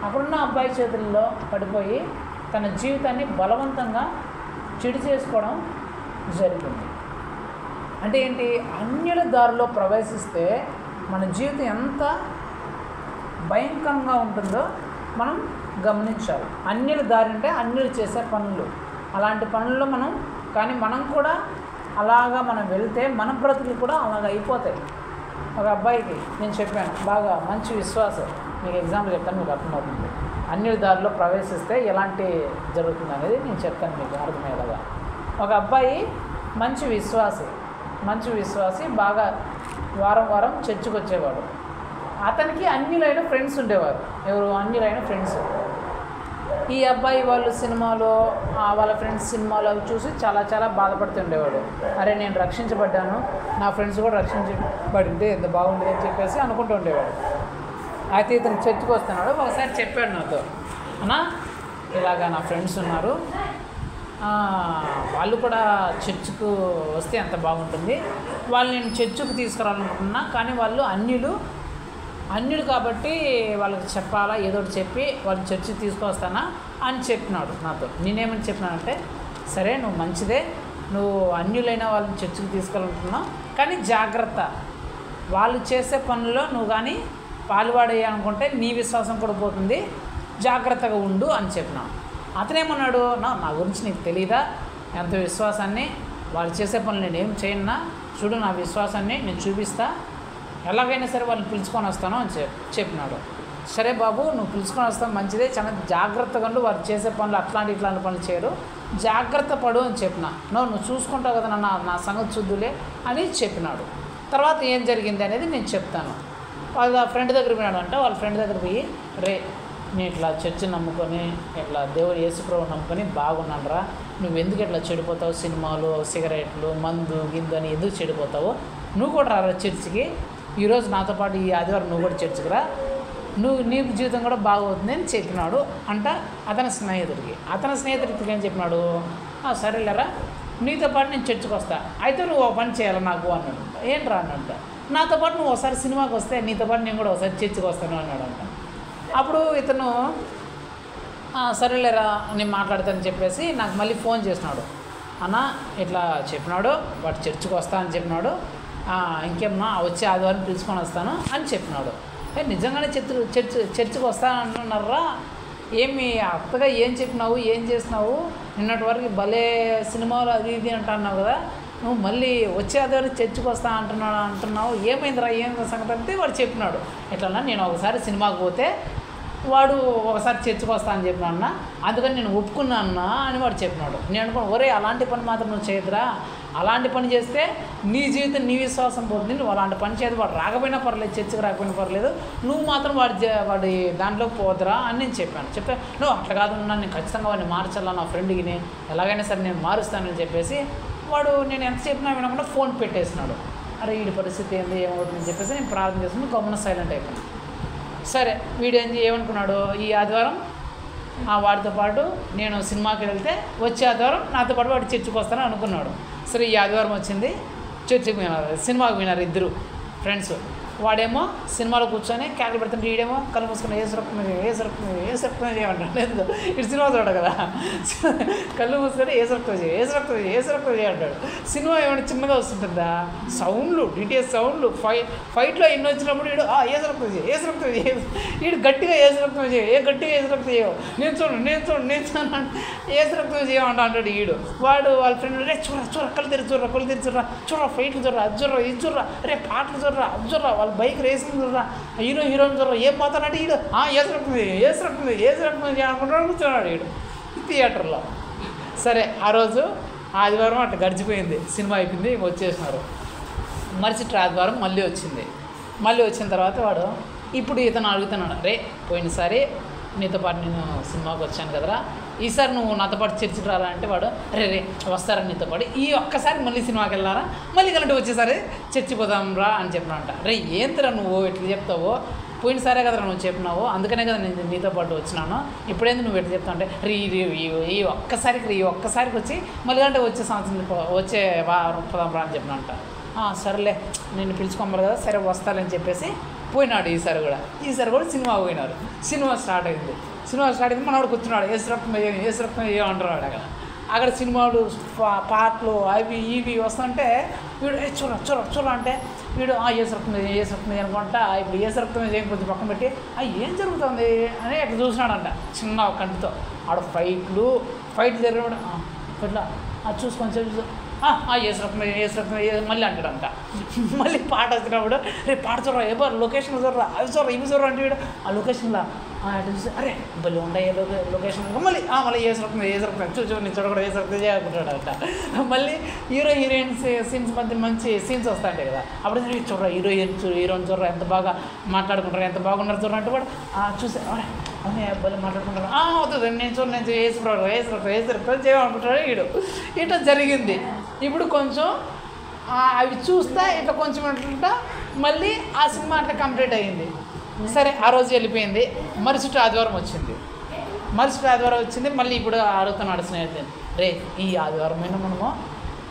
అక్కడున్న అబ్బాయి చేతుల్లో పడిపోయి తన జీవితాన్ని బలవంతంగా చెడు చేసుకోవడం జరిగింది. అంటే ఏంటి, అన్యుల దారిలో ప్రవేశిస్తే మన జీవితం ఎంత భయంకరంగా ఉంటుందో మనం గమనించాలి. అన్యుల దారి అంటే అన్యులు చేసే పనులు, అలాంటి పనుల్లో మనం కూడా అలాగా మనం వెళ్తే మన బ్రతుకులు కూడా అలాగ అయిపోతాయి. ఒక అబ్బాయికి నేను చెప్పాను, బాగా మంచి విశ్వాసం, మీకు ఎగ్జాంపుల్ చెప్తాను, మీకు అర్థమవుతుంది. అన్యుల దారిలో ప్రవేశిస్తే ఎలాంటి జరుగుతుంది అనేది నేను చెప్తాను మీకు అర్థమయ్యేలాగా. ఒక అబ్బాయి మంచి విశ్వాసి బాగా వారం చర్చికి వచ్చేవాడు. అతనికి అన్యులైన ఫ్రెండ్స్ ఉండేవారు. ఎవరు? అన్యులైన ఫ్రెండ్స్. ఈ అబ్బాయి వాళ్ళు సినిమాలో వాళ్ళ ఫ్రెండ్స్ సినిమాలో అవి చూసి చాలా చాలా బాధపడుతుండేవాడు. అరే నేను రక్షించబడ్డాను, నా ఫ్రెండ్స్ కూడా రక్షించబడింటే ఎంత బాగుండేది అని చెప్పేసి అనుకుంటూ ఉండేవాడు. అయితే ఇతను చర్చికి వస్తున్నాడు. ఒకసారి చెప్పాడు నాతో, అన్నా ఇలాగా నా ఫ్రెండ్స్ ఉన్నారు, వాళ్ళు కూడా చర్చికి వస్తే ఎంత బాగుంటుంది, వాళ్ళు నేను చర్చికి తీసుకురావాలనుకుంటున్నా, కానీ వాళ్ళు అన్యులు కాబట్టి వాళ్ళకి చెప్పాలా, ఏదో ఒకటి చెప్పి వాళ్ళు చర్చికి తీసుకొస్తానా అని చెప్పినాడు నాతో. నేనేమని చెప్పినానంటే, సరే నువ్వు మంచిదే, నువ్వు అన్యులైన వాళ్ళని చర్చికి తీసుకెళ్ళాలనుకున్నావు, కానీ జాగ్రత్త, వాళ్ళు చేసే పనుల్లో నువ్వు కానీ పాల్పడేయాలనుకుంటే నీ విశ్వాసం కూడా పోతుంది, జాగ్రత్తగా ఉండు అని చెప్పినాను. అతనేమన్నాడు, నా గురించి నీకు తెలీదా, ఎంత విశ్వాసాన్ని, వాళ్ళు చేసే పనులు నేనేం చేయన్నా, చూడు నా విశ్వాసాన్ని నేను చూపిస్తా, ఎలాగైనా సరే వాళ్ళని పిలుచుకొని వస్తాను అని చెప్పినాడు. సరే బాబు నువ్వు పిలుచుకొని వస్తావు మంచిదే, చాలా జాగ్రత్తగా ఉండు, వారు చేసే పనులు ఇట్లాంటి పనులు చేయరు, జాగ్రత్త పడు అని చెప్పిన. నువ్వు చూసుకుంటావు కదా నా సంగతి చూద్దులే అని చెప్పినాడు. తర్వాత ఏం జరిగింది అనేది నేను చెప్తాను. వాళ్ళ ఫ్రెండ్ దగ్గర పోయినాడంటే వాళ్ళ ఫ్రెండ్ దగ్గర పోయి, నేను ఇట్లా చర్చిని నమ్ముకొని ఇట్లా దేవుడు యేసుప్రభు నమ్ముకొని బాగున్నాను రా, నువ్వు ఎందుకు ఇట్లా చెడిపోతావు, సినిమాలు సిగరెట్లు మందు గిందు అని ఎందుకు చెడిపోతావు, నువ్వు కూడా రా చర్చికి, ఈరోజు నాతో పాటు ఈ ఆదివారం నువ్వు కూడా చర్చికి రా, నీకు జీవితం కూడా బాగవుతుంది అని చెప్పినాడు అంట అతని స్నేహితుడికి ఏం చెప్పినాడు, సరేలేరా నీతో పాటు నేను చర్చికి వస్తా, అయితే నువ్వు ఓ పని చేయాలి నాకు అన్నాడు. ఏంట్రా అన్నట్ట, నాతో పాటు నువ్వు ఒకసారి సినిమాకి వస్తే నీతో పాటు నేను కూడా ఒకసారి చర్చికి వస్తాను అన్నాడంట. అప్పుడు ఇతను సరేలేరా నేను మాట్లాడతానని చెప్పేసి నాకు మళ్ళీ ఫోన్ చేసినాడు, అన్న ఇట్లా చెప్పినాడు, వాడు చర్చికి వస్తా అని చెప్పినాడు, ఇంకేమన్నా వచ్చి ఆదివారం పిలుచుకొని వస్తాను అని చెప్పినాడు. నిజంగానే చర్చికి వస్తాను అంటున్నారా, ఏమి అత్తగా ఏం చెప్పినావు, ఏం చేసినావు, నిన్నటి వరకు భలే సినిమాలు అది ఇది అంటున్నావు కదా, నువ్వు మళ్ళీ వచ్చే ఆదివారం చర్చికి వస్తా అంటున్నావు, ఏమైందిరా ఏం సంగతి అంటే వాడు చెప్పినాడు, ఇట్లా నేను ఒకసారి సినిమాకి పోతే వాడు ఒకసారి చర్చికి వస్తా అని చెప్పినా అన్న, అందుకని నేను ఒప్పుకున్నా అన్న అని వాడు చెప్పినాడు. నేను అనుకున్నాను, ఒరే అలాంటి పని మాత్రం నువ్వు చేయదురా, అలాంటి పని చేస్తే నీ జీవితం నీ విశ్వాసం పోతుంది, నువ్వు అలాంటి పని చేయదు, వాడు రాకపోయినా పర్లేదు, చర్చికి రాకపోయినా పర్లేదు, నువ్వు మాత్రం వాడి దాంట్లోకి పోదురా అని నేను చెప్పాను. నువ్వు అట్లా కాదు, నేను ఖచ్చితంగా వాడిని మార్చాలా, నా ఫ్రెండ్కి ఎలాగైనా సరే నేను మారుస్తానని చెప్పేసి వాడు నేను ఎంత చెప్పినా వినకుండా ఫోన్ పెట్టేసినాడు. అరే వీడి పరిస్థితి ఏంది ఏమవుతుందని చెప్పేసి నేను ప్రార్థన చేసుకుని గమ్మున సైలెంట్ అయిపోయాను. సరే వీడు ఏమనుకున్నాడు, ఈ ఆదివారం వాడితో పాటు నేను సినిమాకి వెళ్తే వచ్చే ఆదివారం నాతో పాటు వాడు చర్చికి వస్తానని అనుకున్నాడు. సరే ఈ ఆదివారం వచ్చింది, చర్చికి పోయినారు, సినిమాకి పోయినారు ఇద్దరు ఫ్రెండ్స్. వాడేమో సినిమాలో కూర్చొని క్యాకులు పెడుతుంటే వీడేమో కళ్ళు మూసుకుని ఏ సరక్తం చేయమంటాడు. ఇటు సినిమా చూడ కదా, కళ్ళు మూసుకొని ఏ సరక్తం చేయంటాడు. సినిమా ఏమైనా చిన్నగా వస్తుంటుందా, సౌండ్లు డిటిఎస్ సౌండ్లు, ఫైట్లో ఎన్ని వచ్చినప్పుడు వీడు ఏ సరక్తం చేయ వీడు గట్టిగా ఏ సరక్తం చేయవు, నేను చూడండి ఏ సరక్తం చేయమంటా అంటాడు వీడు. వాడు వాళ్ళ ఫ్రెండ్ చూర కళ్ళు తెరి చూర్రా ఫైట్లు చూర్రా అది చూర్రా ఇది చూర్రా, రే పాటలు చూర్రా అది చూర్రా, వాళ్ళ వాళ్ళు బైక్ రేసింగ్ చూడరా, హీరోయిన్ చూడరా, ఏం పోతానంటే వీడు ఏసు రక్తం అనుకుంటాడు, కూర్చున్నాడు వీడు థియేటర్లో. సరే ఆ రోజు ఆదివారం అట్లా గడిచిపోయింది, సినిమా అయిపోయింది, వచ్చేసినారు. మరుసటి ఆదివారం మళ్ళీ వచ్చింది. మళ్ళీ వచ్చిన తర్వాత వాడు ఇప్పుడు ఇతను అడుగుతున్నాడు, రే పోయినసారి నీతో పాటు నేను సినిమాకి వచ్చాను కదరా, ఈసారి నువ్వు నాతో పాటు చర్చికి రారా అంటే వాడు రే వస్తారా నీతో పాటు, ఈ ఒక్కసారి మళ్ళీ సినిమాకి వెళ్ళారా, మళ్ళీ కరెంట్ వచ్చేసారి చర్చి పోదాం రా అని చెప్పినంట. రే ఏంటిరా నువ్వు ఇట్లా చెప్తావో, పోయినసారే కదరా నువ్వు చెప్పినావు, అందుకనే కదా నేను నీతో పాటు వచ్చినాను, ఇప్పుడేంది నువ్వు ఎట్లా చెప్తావు అంటే ఈ ఒక్కసారికి వచ్చి మళ్ళీ అంటే వచ్చే సంవత్సరం వచ్చే పోదాం రా అని చెప్పినంట. సరేలే నేను పిలుచుకోవాలి కదా, సరే వస్తాలని చెప్పేసి పోయినాడు. ఈసారి కూడా సినిమా పోయినారు. సినిమా స్టార్ట్ అయింది. మనవాడు కూర్చున్నాడు, ఏసు రక్తం వేయ అంటున్నాడు. అక్కడ సినిమాలు పాటలు అవి ఇవి వస్తుంటే వీడు చూర అంటే వీడు ఏసు రక్తం అనుకుంటా. ఇప్పుడు ఏసు రక్తం కొంచెం పక్కన పెట్టి ఏం జరుగుతుంది అని అట్లా చూసినాడంట చిన్న కంటితో. ఆడ ఫైట్లు జరిగినాడు. ఇట్లా చూసుకొని చూసి ఏసు రక్తం మళ్ళీ అంటాడంట. మళ్ళీ పాట వచ్చినప్పుడు రే పాట చూడరా, ఏ లొకేషన్ చూడరా, అవి చూడరా, ఇవి చూడరా అంటే వీడు ఆ లొకేషన్లో అటు చూసి అరే భలే ఉంటాయి లొకేషన్ మళ్ళీ ఏసు రక్తం చూసి నేను చూడకూడదు ఏసు రక్తం చేయకుంటాడంట. మళ్ళీ హీరోయిన్స్ సీన్స్ మంచి సీన్స్ వస్తాయంటాయి కదా, అప్పుడు చూడరా హీరోయిన్ చూడరా ఎంత బాగా మాట్లాడుకుంటారు, ఎంత బాగున్నారు చూడరా అంటే వాడు చూసి అవునే భలే మాట్లాడుకుంటారు, అవుతుంది నేను ఏసు రక్తం చేయమనుకుంటాడు వీడు. ఇట్లా జరిగింది. ఇప్పుడు కొంచెం అవి చూస్తా ఇట్లా కొంచెం ఇట్లా మళ్ళీ ఆ సినిమా అట్లా కంప్లీట్ అయ్యింది. సరే ఆ రోజు వెళ్ళిపోయింది. మరుసటి ఆదివారం వచ్చింది. మళ్ళీ ఇప్పుడు అడుగుతున్నాడు స్నేహితుడు, రే ఈ ఆదివారమైనా మనము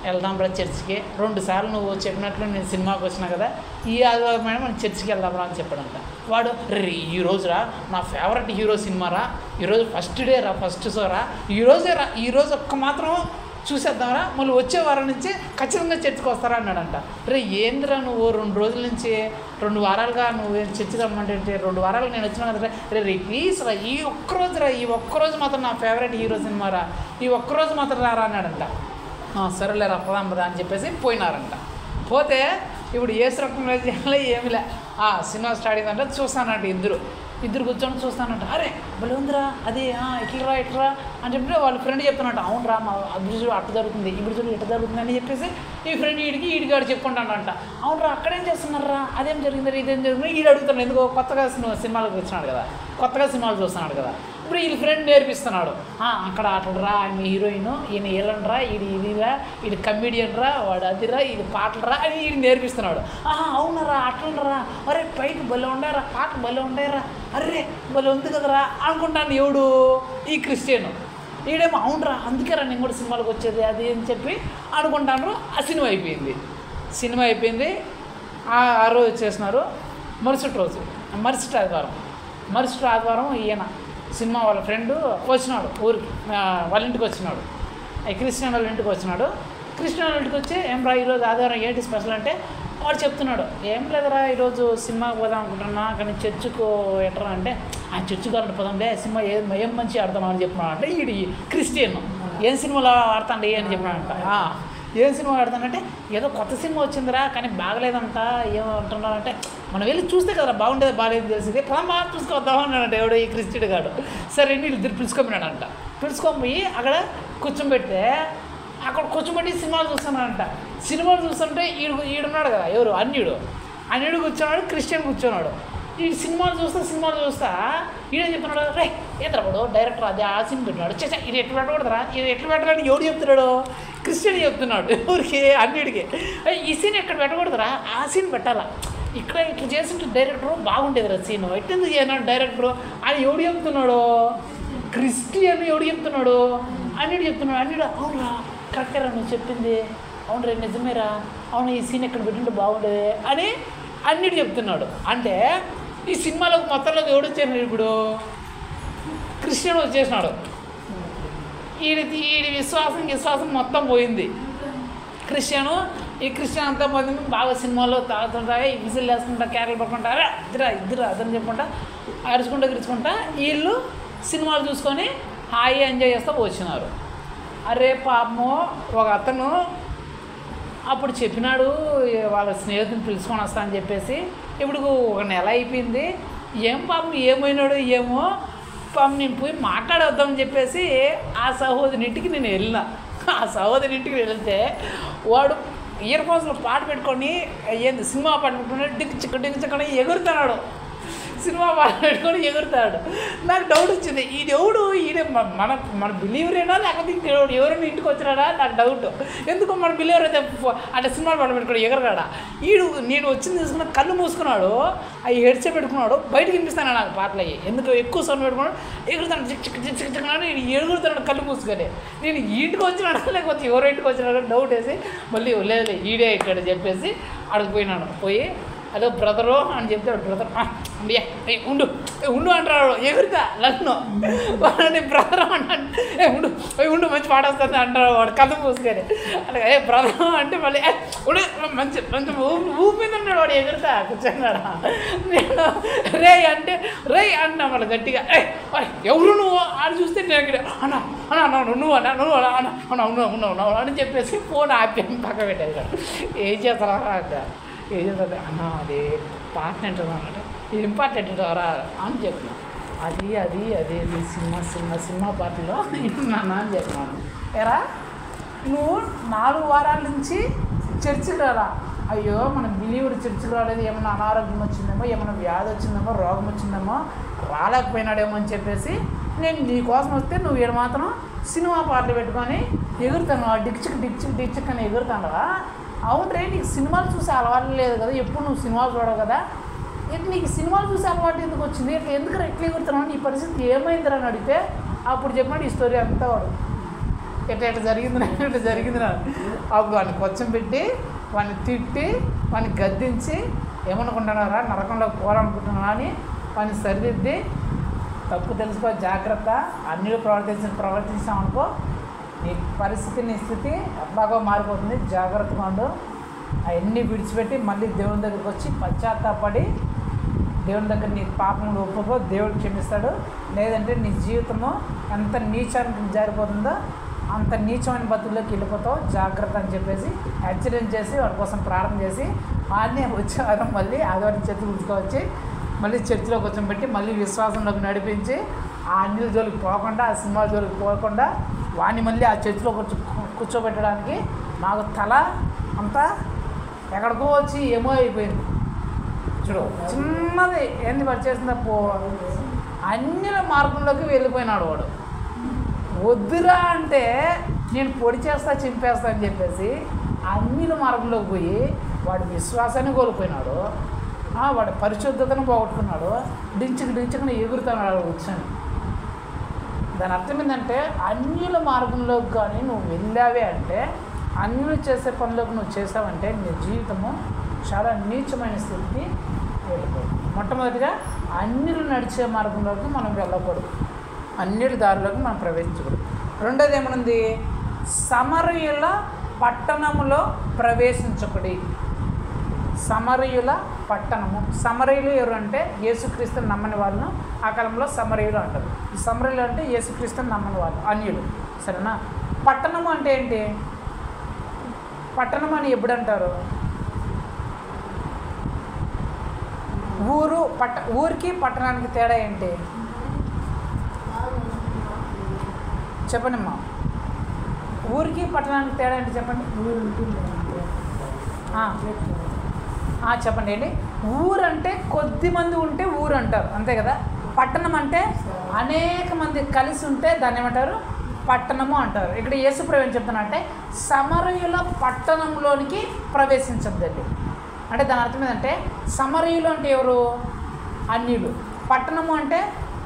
వెళ్దాం రా చర్చికి, 2 సార్లు నువ్వు చెప్పినట్లు నేను సినిమాకి వచ్చినా కదా, ఈ ఆదివారమైనా మనం చర్చికి వెళ్దాంరా అని చెప్పాడంట. వాడు రే ఈరోజురా నా ఫేవరెట్ హీరో సినిమారా, ఈరోజు ఫస్ట్ డే రా, ఫస్ట్ షో రా, ఈరోజు ఒక్క మాత్రం చూసేద్దాంరా, మళ్ళీ వచ్చే వారం నుంచి ఖచ్చితంగా చర్చికి వస్తారా అన్నాడంట. రే ఏందిరా నువ్వు 2 రోజుల నుంచి 2 వారాలుగా నువ్వు చర్చికి రమ్మంటే 2 వారాలు నేను వచ్చినా కదా, రే ప్లీజ్ రా ఈ ఒక్కరోజు మాత్రం నా ఫేవరెట్ హీరో సినిమారా, ఈ ఒక్కరోజు మాత్రం రారా అన్నాడంట. సరేలేరా పోదాం అని చెప్పేసి పోయినారంట. పోతే ఇప్పుడు ఏసు రక్తం ఏమిలే సినిమా స్టార్ట్ అయిందంటే చూస్తానంట. ఇద్దరు కూర్చొని చూస్తానంట. అరే భలే ఉందిరా అది ఇట్లా అని చెప్పి వాళ్ళ ఫ్రెండ్ చెప్తానంట. అవునరా మా అభిరుచి అట్ట జరుగుతుంది, ఇప్పుడు చూడు ఇట్లా జరుగుతుంది అని చెప్పేసి ఈ ఫ్రెండ్ ఈడిగాడు చెప్పుకుంటానంట. అవునరా అక్కడేం చేస్తున్నారా, అదేం జరిగింది ఇదేం జరిగింది ఈడు అడుగుతాడు. ఎందుకో కొత్తగా సినిమాలకు వచ్చినాడు కదా, కొత్తగా సినిమాలు చూస్తున్నాడు కదా. ఇప్పుడు వీళ్ళ ఫ్రెండ్ నేర్పిస్తున్నాడు. అక్కడ అట్లరా ఆయన హీరోయిన్, ఈయన ఏలండ్రా, ఇదిరా, ఇది కమెడియన్ రా, వాడు అదిరా, ఇది పాటలరా అని ఈయన నేర్పిస్తున్నాడు. అవునరా అట్లరా, అరే పైకి భలే ఉండారా, పాటలు భలే ఉండారా, అరే భలే ఉంది కదరా అనుకుంటాను ఎవడు ఈ క్రిస్టియన్. ఈడేమో అవునరా అందుకేరా నేను కూడా సినిమాలకు వచ్చేది అది అని చెప్పి అనుకుంటాను. ఆ సినిమా అయిపోయింది. ఆ రోజు వచ్చేసినారు. మరుసటి ఆదివారం ఈయన సినిమా వాళ్ళ ఫ్రెండ్ వచ్చినాడు ఊరికి, వాళ్ళ ఇంటికి వచ్చినాడు. క్రిస్టియన్ వాళ్ళ ఇంటికి వచ్చినాడు. క్రిస్టియన్ వాళ్ళ ఇంటికి వచ్చి ఏం రా ఈరోజు ఆదివారం ఏంటి స్పెషల్ అంటే వాడు చెప్తున్నాడు. ఏం లేదురా ఈరోజు సినిమాకి పోదాం అనుకుంటున్నా, కానీ చర్చికు ఎట్రా అంటే చర్చికి ఆడితే పోదాంలే, సినిమా ఏం మంచి ఆడతాను అని చెప్పినాడు. అంటే ఈడు క్రిస్టియన్ ఏం సినిమాలో ఆడతాండి అని చెప్పినాడంట. ఏం సినిమా ఆడతానంటే ఏదో కొత్త సినిమా వచ్చిందిరా కానీ బాగలేదంట ఏమంటున్నారంటే మనం వెళ్ళి చూస్తే కదరా బాగుండేది బాగాలేదు తెలిసింది, బాగా చూసుకొద్దాం అన్నాడంట ఎవడో ఈ క్రిస్టియన్ గాడు. సరే వీళ్ళిద్దరు పిలుచుకోమన్నాడంట. పిలుచుకొని అక్కడ కూర్చోబెడితే సినిమాలు చూస్తున్నాడంట. సినిమాలు చూస్తుంటే ఈడున్నాడు కదా ఎవరు అన్యుడు కూర్చున్నాడు, క్రిస్టియన్ కూర్చున్నాడు. ఈ సినిమాలు చూస్తా ఈడేం చెప్తున్నాడు, రే ఏతరాడు డైరెక్టర్ అది ఆ సినిమా పెట్టినాడు, ఇది ఎట్లా పెట్టకూడదురా, ఇది ఎట్లా పెట్టాలని ఎవడు చెప్తున్నాడు, క్రిస్టియన్ చెప్తున్నాడు ఎవరికి అన్నిటికి. ఈ సీన్ ఎక్కడ పెట్టకూడదురా, ఆ సీన్ పెట్టాలా, ఇక్కడ ఇట్లా చేస్తుంటే డైరెక్టరు బాగుండేది రా సీను, ఎట్టెందుకు చేయనాడు డైరెక్టరు అని ఎవడు చెప్తున్నాడు, క్రిస్టియన్ ఎవడు చెప్తున్నాడు, అన్నిటి చెప్తున్నాడు. అన్నిడు అవునరా కరెక్టేరా నువ్వు చెప్పింది, అవును రే నిజమేరా, అవును ఈ సీన్ ఎక్కడ పెట్టింటే బాగుండేది అని అన్నిటి చెప్తున్నాడు. అంటే ఈ సినిమాలోకి మొత్తంలోకి ఎవడు వచ్చాడు, ఇప్పుడు క్రిస్టియన్ వచ్చేసినాడు. ఈ విశ్వాసం మొత్తం పోయింది. ఈ క్రిస్టియన్ అంతా పోయింది. బాగా సినిమాలో తాగుతుంటాయి, విజిల్ వేసుకుంటా, క్యారెల్ పడుకుంటా, ఇద్దరు అదని చెప్పుకుంటా అరుచుకుంటా వీళ్ళు సినిమాలు చూసుకొని హాయి ఎంజాయ్ చేస్తూ వచ్చినారు. అరే పాపము ఒక అతను అప్పుడు చెప్పినాడు వాళ్ళ స్నేహితుని పిలుచుకొని వస్తా అని చెప్పేసి. ఇప్పుడు ఒక నెల అయిపోయింది, ఏం పాపం ఏమైనాడో ఏమో పాపం నేను పోయి మాట్లాడొద్దామని చెప్పేసి ఆ సహోదరి ఇంటికి నేను వెళ్ళిన. ఆ సహోదరి ఇంటికి వెళ్తే వాడు ఇయర్ ఫోన్స్లో పాట పెట్టుకొని ఏంది సినిమా పాట పెట్టుకుని డిక్కు ఎగురుతున్నాడు. సినిమా పాట పెట్టుకొని ఎగురుతాడు. నాకు డౌట్ వచ్చింది, ఈడెవడు ఈడే మన బిలీవరేనా లేకపోతే ఇంకెవడు ఎవరైనా ఇంటికి వచ్చినాడా నాకు డౌట్. ఎందుకు మన బిలీవర్ అయితే అంటే సినిమా పాట పెట్టుకొని ఎగరగాడా. నేను వచ్చింది తీసుకున్న కళ్ళు మూసుకున్నాడు, అవి హెడ్సెట్ పెట్టుకున్నాడు, బయటకు వినిపిస్తాను నాకు పాటలు అయ్యి. ఎందుకు ఎక్కువ సౌండ్ పెట్టుకున్నాడు, ఎగురుతాను చిక్కున్నాడు, నేను ఎగురుతాడు కళ్ళు మూసుకొని. నేను ఇంటికి వచ్చినాడా లేకపోతే ఎవరో ఇంటికి వచ్చినాడో డౌట్ వేసి మళ్ళీ లేదు ఈడే ఇక్కడ చెప్పేసి అడిగిపోయినాడు. పోయి అదో బ్రదరు అని చెప్తాడు. బ్రదర్ ఉండు ఉండు అంటాడు, ఎగురుతా లగ్ను వాడిని బ్రదరు అంటాడు. ఉండు మంచి పాట వస్తుంది అంటాడు వాడు కళ్ళు పూసుకొని. అలాగే బ్రదరు అంటే మళ్ళీ ఉండు మంచి మంచి ఊపి ఉన్నాడు వాడు, ఎగురుతా కూర్చున్నాడు. నేను రే అన్నా మళ్ళీ గట్టిగా ఎవరు నువ్వు అని చూస్తే నేను అన్నా నువ్వు ఉన్నావు అని చెప్పేసి ఫోన్ ఆపి పక్క పెట్టాడు. ఏం చేస్తారా ఏం చేస్తుంది అన్న అది పార్ట్నర్ అన్నమాట, ఏం పార్ట్నర్ రా అని చెప్పిన. అది సినిమా పార్టీలో నాన్న అని చెప్పినాను. ఎరా నువ్వు 4 వారాల నుంచి చర్చికి రారా. అయ్యో మనం బిలీవుడు చర్చికి రాలేదు, ఏమైనా అనారోగ్యం వచ్చిందేమో, ఏమైనా వ్యాధి వచ్చిందేమో, రోగం వచ్చిందేమో, రాలేకపోయినాడేమో అని చెప్పేసి నేను నీ కోసం వస్తే నువ్వు ఏడు మాత్రం సినిమా పాటలు పెట్టుకొని ఎగురుతాను, డిక్చిక్ అని ఎగురుతానురా. అవును రే, నీకు సినిమాలు చూసే అలవాటు లేదు కదా, ఎప్పుడు నువ్వు సినిమాలు చూడవు కదా, నీకు సినిమాలు చూసే అలవాటు ఎందుకు వచ్చింది, ఎందుకు ఎట్లా ఎగురుతున్నావు, నీ పరిస్థితి ఏమైందిరా అని అడిగితే అప్పుడు చెప్పినాడు ఈ స్టోరీ అంతా. వాడు ఎట్లా జరిగింది అప్పుడు వాడిని కొంచెం పెట్టి వాడిని తిట్టి వాడిని గద్దించి ఏమనుకుంటున్నారా నరకంలోకి పోవాలనుకుంటున్నారా అని వాడిని సరిదిద్ది తప్పు తెలుసుకో, జాగ్రత్త, అన్నిలు ప్రవర్తించామనుకో నీ పరిస్థితి నీ స్థితి ఎట్లాగో మారిపోతుంది, జాగ్రత్తగా ఉండు. అవన్నీ విడిచిపెట్టి మళ్ళీ దేవుని దగ్గరికి వచ్చి పశ్చాత్తాపడి దేవుని దగ్గర నీ పాపములు ఒప్పుకో, దేవుడు క్షమిస్తాడు. లేదంటే నీ జీవితము ఎంత నీచానికి జారిపోతుందో అంత నీచమైన బతుల్లోకి వెళ్ళిపోతావు, జాగ్రత్త అని చెప్పేసి హెచ్చరిక చేసి వాడి కోసం ప్రార్థన చేసి వాడిని వచ్చే వారం మళ్ళీ ఆదివారం చర్చి కూర్చుకోవచ్చి మళ్ళీ చర్చిలో కూర్చోబెట్టి మళ్ళీ విశ్వాసంలోకి నడిపించి ఆ అన్నిల జోలికి పోకుండా, ఆ సినిమా జోలికి పోకుండా వాడిని మళ్ళీ ఆ చర్చిలో కూర్చోబెట్టడానికి నాకు తల అంతా ఎక్కడికో వచ్చి ఏమో అయిపోయింది. చూడు చిన్నది ఏంది వాడు చేసిన అన్నిల మార్గంలోకి వెళ్ళిపోయినాడు వాడు. వద్దురా అంటే నేను పొడి చేస్తా చింపేస్తా అని చెప్పేసి అన్నిల మార్గంలోకి పోయి వాడి విశ్వాసాన్ని కోల్పోయినాడు, వాడి పరిశుద్ధతను పోగొట్టుకున్నాడు, డించుకుని ఎగురుతున్నాడు కూర్చొని. దాని అర్థం ఏంటంటే అన్యుల మార్గంలోకి కానీ నువ్వు వెళ్ళావే అంటే, అన్యులు చేసే పనులకు నువ్వు చేసావంటే నీ జీవితము చాలా నీచమైన స్థితికి వెళ్ళిపోతుంది. మొట్టమొదటిగా అన్యులు నడిచే మార్గంలోకి మనం వెళ్ళకూడదు, అన్యుల దారిలోకి మనం ప్రవేశించకూడదు. రెండోది ఏమనుంది, సమరయుల పట్టణములో ప్రవేశించకుడి. సమరయుల పట్టణము, సమరయులు ఎవరు అంటే యేసుక్రీస్తుని నమ్మని వాళ్ళను ఆ కాలంలో సమరయులు అంటారు. ఈ సమరయులు అంటే యేసుక్రీస్తుని నమ్మని వాళ్ళు, అన్యులు. సరేనా? పట్టణము అంటే ఏంటి? పట్టణం అని ఎప్పుడు అంటారు? ఊరికి పట్టణానికి తేడా ఏంటి చెప్పండి అమ్మా. ఊరికి పట్టణానికి తేడా ఏంటి చెప్పండి. చెప్పండి ఏంటి. ఊరు అంటే కొద్ది మంది ఉంటే ఊరు అంటారు, అంతే కదా. పట్టణం అంటే అనేక మంది కలిసి ఉంటే దాన్ని ఏమంటారు? పట్టణము అంటారు. ఇక్కడ యేసుప్రభు ఏం చెప్తున్నా అంటే సమరయుల పట్టణంలోనికి ప్రవేశించద్దండి. అంటే దాని అర్థం ఏంటంటే సమరయులు అంటే ఎవరు? అన్యులు. పట్టణము అంటే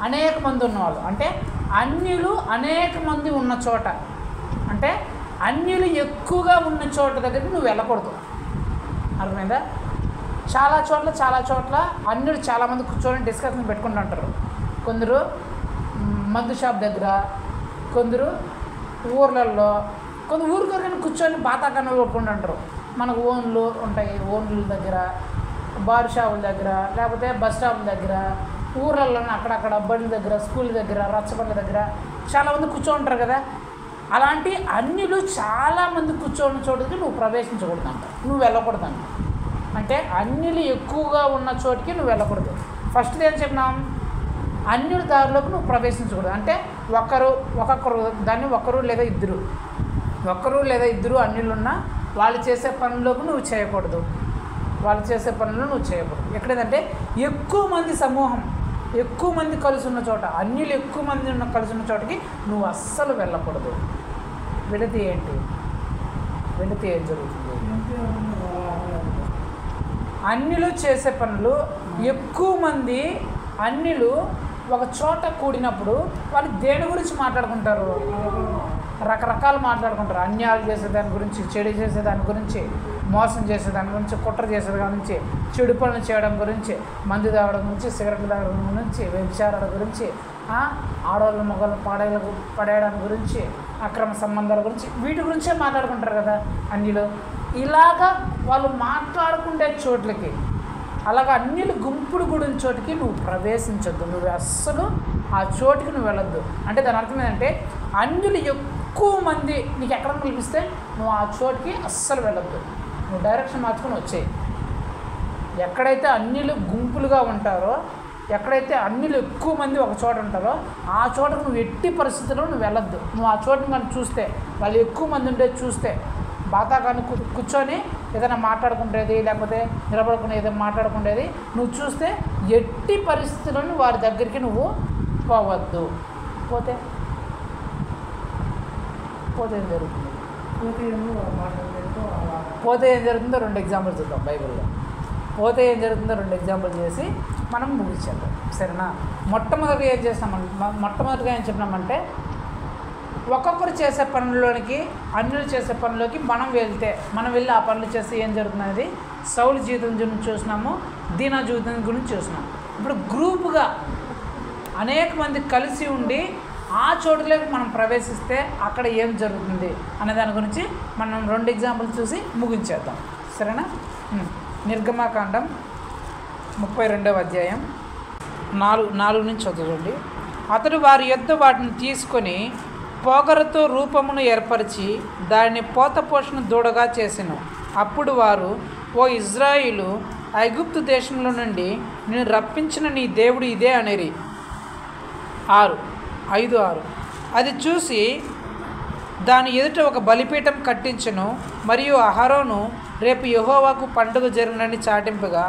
అనేక మంది ఉన్నవాళ్ళు, అంటే అన్యులు అనేక మంది ఉన్న చోట, అంటే అన్యులు ఎక్కువగా ఉన్న చోట దగ్గరికి నువ్వు వెళ్ళకూడదు. అర్థమైందా? చాలా చోట్ల అన్యులు చాలామంది కూర్చొని డిస్కషన్ పెట్టుకుంటుంటారు. కొందరు మందు షాప్ దగ్గర, కొందరు ఊర్లలో, కొందరు ఊరికొరికైనా కూర్చొని బాతాకన్నులు కొట్టుకుంటుంటారు. మనకు ఓన్లు ఉంటాయి, ఓన్ల దగ్గర, బార్ షాపుల దగ్గర, లేకపోతే బస్ స్టాప్ల దగ్గర, ఊర్లలో అక్కడక్కడ బళ్ళ దగ్గర, స్కూల్ దగ్గర, రచ్చబండ్ల దగ్గర చాలామంది కూర్చోంటారు కదా. అలాంటి అన్యులు చాలామంది కూర్చోని చోటుకి నువ్వు ప్రవేశించకూడదంట, నువ్వు వెళ్ళకూడదంట. అంటే అన్యులు ఎక్కువగా ఉన్న చోటికి నువ్వు వెళ్ళకూడదు. ఫస్ట్ ఏం చెప్పినాం, అన్యుల దారిలోకి నువ్వు ప్రవేశించకూడదు. అంటే ఒక్కొక్కరు దాన్ని ఒకరు లేదా ఇద్దరు అన్యులున్నా వాళ్ళు చేసే పనులకు నువ్వు చేయకూడదు, వాళ్ళు చేసే పనులు నువ్వు చేయకూడదు. ఎక్కడేదంటే ఎక్కువ మంది సమూహం, ఎక్కువ మంది కలిసి ఉన్న చోట, అన్యులు ఎక్కువ మంది కలిసి ఉన్న చోటకి నువ్వు అస్సలు వెళ్ళకూడదు. వెళితే ఏం జరుగుతుంది? అన్యులు చేసే పనులు, ఎక్కువ మంది అన్యులు ఒక చోట కూడినప్పుడు వాళ్ళు దేని గురించి మాట్లాడుకుంటారు? రకరకాలు మాట్లాడుకుంటారు. అన్యాయాలు చేసేదాని గురించి, చెడు చేసేదాని గురించి, మోసం చేసేదాని గురించి, కుట్ర చేసేదాని గురించి, చెడు పనులు చేయడం గురించి, మందు తాగడం గురించి, సిగరెట్లు తాగడం గురించి, వ్యభిచారాల గురించి, ఆడవాళ్ళ మొగలు పడేయడం గురించి, అక్రమ సంబంధాల గురించి, వీటి గురించే మాట్లాడుకుంటారు కదా అన్యులు. ఇలాగా వాళ్ళు మాట్లాడుకుంటే చోట్లకి, అలాగా అన్యులు గుంపుడు గుడిన చోటికి నువ్వు ప్రవేశించొద్దు, నువ్వు అస్సలు ఆ చోటికి నువ్వు వెళ్ళొద్దు. అంటే దాని అర్థం ఏంటంటే అన్యులు ఎక్కువ మంది నీకు ఎక్కడ కనిపిస్తే నువ్వు ఆ చోటికి అస్సలు వెళ్ళొద్దు, నువ్వు డైరెక్షన్ మార్చుకొని వచ్చేయి. ఎక్కడైతే అన్యులు గుంపులుగా ఉంటారో, ఎక్కడైతే అన్యులు ఎక్కువ మంది ఒక చోట ఉంటారో ఆ చోటకు నువ్వు ఎట్టి పరిస్థితుల్లో నువ్వు వెళ్ళొద్దు. నువ్వు ఆ చోటుని కానీ చూస్తే, వాళ్ళు ఎక్కువ మంది ఉండేది చూస్తే, బాతాకాన్ని కూర్చొని ఏదైనా మాట్లాడుకుంటేది, లేకపోతే నిలబడుకుని ఏదైనా మాట్లాడుకుంటేది నువ్వు చూస్తే ఎట్టి పరిస్థితులను వారి దగ్గరికి నువ్వు పోవద్దు. పోతే ఏం జరుగుతుంది? పోతే ఏం జరుగుతుందో 2 ఎగ్జాంపుల్స్ చూద్దాం బైబిల్లో. పోతే ఏం జరుగుతుందో 2 ఎగ్జాంపుల్ చేసి మనం ముగించేద్దాం, సరేనా? మొట్టమొదటిగా ఏం చెప్పినామంటే ఒక్కొక్కరు చేసే పనుల్లోనికి, అన్యులు చేసే పనుల్లోకి మనం వెళ్ళి ఆ పనులు చేస్తే ఏం జరుగుతుంది? సౌలు జీవితం గురించి చూసినాము, దీనా జీవితం గురించి చూసినాము. ఇప్పుడు గ్రూపుగా అనేక మంది కలిసి ఉండి ఆ చోటులోకి మనం ప్రవేశిస్తే అక్కడ ఏం జరుగుతుంది అనే దాని గురించి మనం 2 ఎగ్జాంపుల్స్ చూసి ముగించేద్దాం, సరేనా? నిర్గమాకాండం 32వ అధ్యాయం 4 నుంచి చదవండి. అతడు వారి యొద్ద వాటిని తీసుకొని పోగరతో రూపమును ఏర్పరిచి దానిని పోతపోషణ దూడగా చేసెను. అప్పుడు వారు, ఓ ఇజ్రాయిలు, ఐగుప్తు దేశంలో నుండి నేను రప్పించిన నీ దేవుడు ఇదే అనిరి. 5:6 అది చూసి దాని ఎదుట ఒక బలిపీఠం కట్టించెను. మరియు అహరోను రేపు యెహోవాకు పండుగ జరుగునని చాటింపగా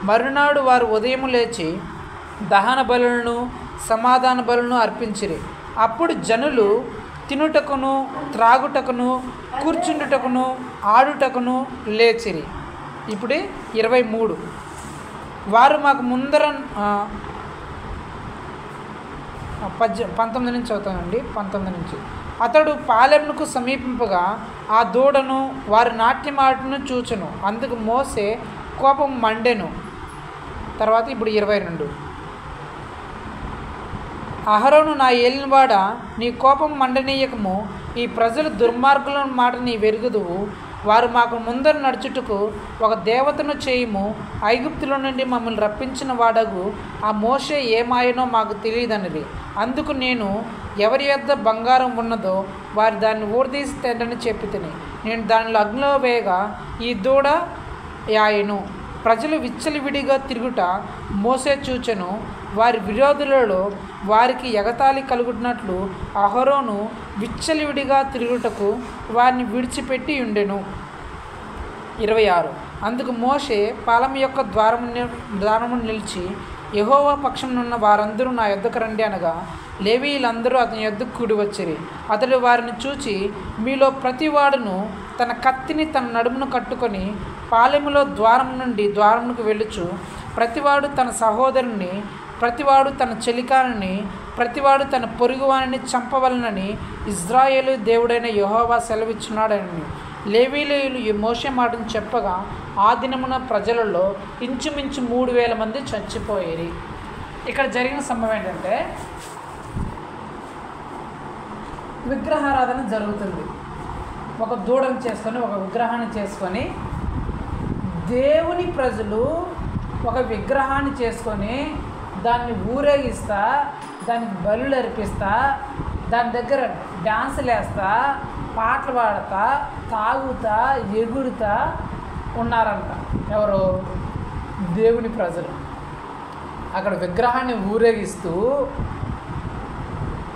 మరునాడు వారు ఉదయం లేచి దహన బలులను సమాధాన బలులను అర్పించిరి. అప్పుడు జనులు తినుటకును త్రాగుటకును కూర్చుండుటకును ఆడుటకును లేచిరి. ఇప్పుడు 23 వారు మాకు ముందర 19 నుంచి చదువుతానండి. 19 నుంచి అతడు పాలెంకు సమీపింపగా ఆ దూడను వారి నాట్యమాటను చూచెను. అందుకు మోసే కోపం మండెను. తర్వాత ఇప్పుడు 22 అహరోను, నా ఏలినవాడ, నీ కోపం మండనీయకము. ఈ ప్రజలు దుర్మార్గుల మాట నీ వెరుగుదువు. వారు మాకు ముందర నడుచుటకు ఒక దేవతను చేయుము. ఐగుప్తులో నుండి మమ్మల్ని రప్పించిన వాడగు ఆ మోషే ఏమాయనో మాకు తెలియదనిది. అందుకు నేను, ఎవరి యొద్ద బంగారం ఉన్నదో వారు దాన్ని ఊడదీసి తెండని చెప్పితిని. నేను దానిలో అగ్నిలో వేయగా ఈ దూడ యాయను. ప్రజలు విచ్చలివిడిగా తిరుగుట మోసే చూచెను. వారి విరోధులలో వారికి ఎగతాళి కలుగుతున్నట్లు అహరోను విచ్చలివిడిగా తిరుగుటకు వారిని విడిచిపెట్టి ఉండెను. 26 అందుకు మోషే పాలెం యొక్క ద్వారము నిలిచి, యెహోవా పక్షమునున్న వారందరూ నా యొద్దకు రండి అనగా లేవీయులందరూ అతని యొద్దకు కూడి వచ్చిరి. అతడు వారిని చూచి, మీలో ప్రతివాడును తన కత్తిని తన నడుమును కట్టుకొని పాలెములో ద్వారం నుండి ద్వారమునకు వెళ్ళుచు, ప్రతివాడు తన సహోదరుని, ప్రతివాడు తన చెలికాని, ప్రతివాడు తన పొరుగువానిని చంపవలనని ఇజ్రాయేలు దేవుడైన యెహోవా సెలవిచ్చున్నాడని లేవీయులు ఈ మోషే మాటను చెప్పగా ఆ దినమున ప్రజలలో ఇంచుమించు 3000 మంది చచ్చిపోయేది. ఇక్కడ జరిగిన సంభవం ఏంటంటే విగ్రహారాధన జరుగుతుంది. ఒక దూడను చేసుకొని, ఒక విగ్రహాన్ని చేసుకొని, దేవుని ప్రజలు ఒక విగ్రహాన్ని చేసుకొని దాన్ని ఊరేగిస్తా, దానికి బలులు అర్పిస్తా, దాని దగ్గర డాన్సులు వేస్తా, పాటలు పాడతా, తాగుతా, ఎగురుతా ఉన్నారంట. ఎవరు? దేవుని ప్రజలు. అక్కడ విగ్రహాన్ని ఊరేగిస్తూ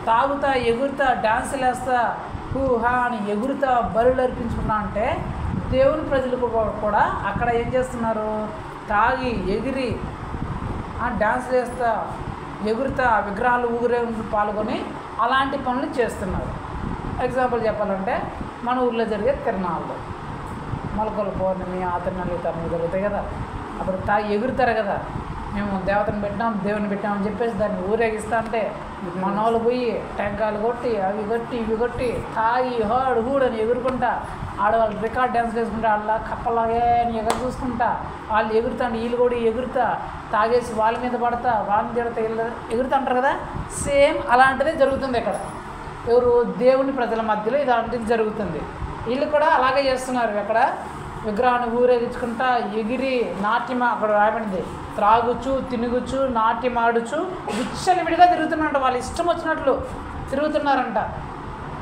తాగుతా, ఎగురుతా, డాన్సులు వేస్తా, హూహా అని ఎగురుతా, బలులు అర్పించుకున్నా అంటే దేవుని ప్రజలకు కూడా అక్కడ ఏం చేస్తున్నారు? తాగి ఎగిరి డాన్సులు వేస్తా, ఎగురుతా, విగ్రహాలు ఊరేగింపు పాల్గొని అలాంటి పనులు చేస్తున్నారు. ఎగ్జాంపుల్ చెప్పాలంటే మన ఊర్లో జరిగే తిరణాలు, మొలకల పౌర్ణమి, ఆ తిరణాలు ఈ తిరణాలు జరుగుతాయి కదా, అప్పుడు తాగి ఎగురుతారు కదా. మేము దేవతను పెట్టినాం, దేవుని పెట్టామని చెప్పేసి దాన్ని ఊరేగిస్తా అంటే మన వాళ్ళు పోయి టెంకాయలు కొట్టి, అవి కొట్టి, ఇవి కొట్టి, తాగి హోడు హూడని ఎగురుకుంటా, ఆడవాళ్ళు రికార్డ్ డ్యాన్స్ వేసుకుంటా, వాళ్ళ కప్పలాగే ఎగరు చూసుకుంటా, వాళ్ళు ఎగురుతాండి, వీళ్ళు కూడా ఎగురుతా, తాగేసి వాళ్ళ మీద పడతా, వాళ్ళని తిడతా, ఎగురుతా అంటారు కదా. సేమ్ అలాంటిదే జరుగుతుంది ఇక్కడ. ఎవరు? దేవుని ప్రజల మధ్యలో ఇలాంటిది జరుగుతుంది. వీళ్ళు కూడా అలాగే చేస్తున్నారు. అక్కడ విగ్రహాన్ని ఊరేగించుకుంటా, ఎగిరి, నాట్యం, అక్కడ రాయబడింది, త్రాగుచు, తినుగుచు, నాట్యం ఆడుచు విచ్చలవిడిగా తిరుగుతున్నారంట. వాళ్ళు ఇష్టం వచ్చినట్లు తిరుగుతున్నారంట.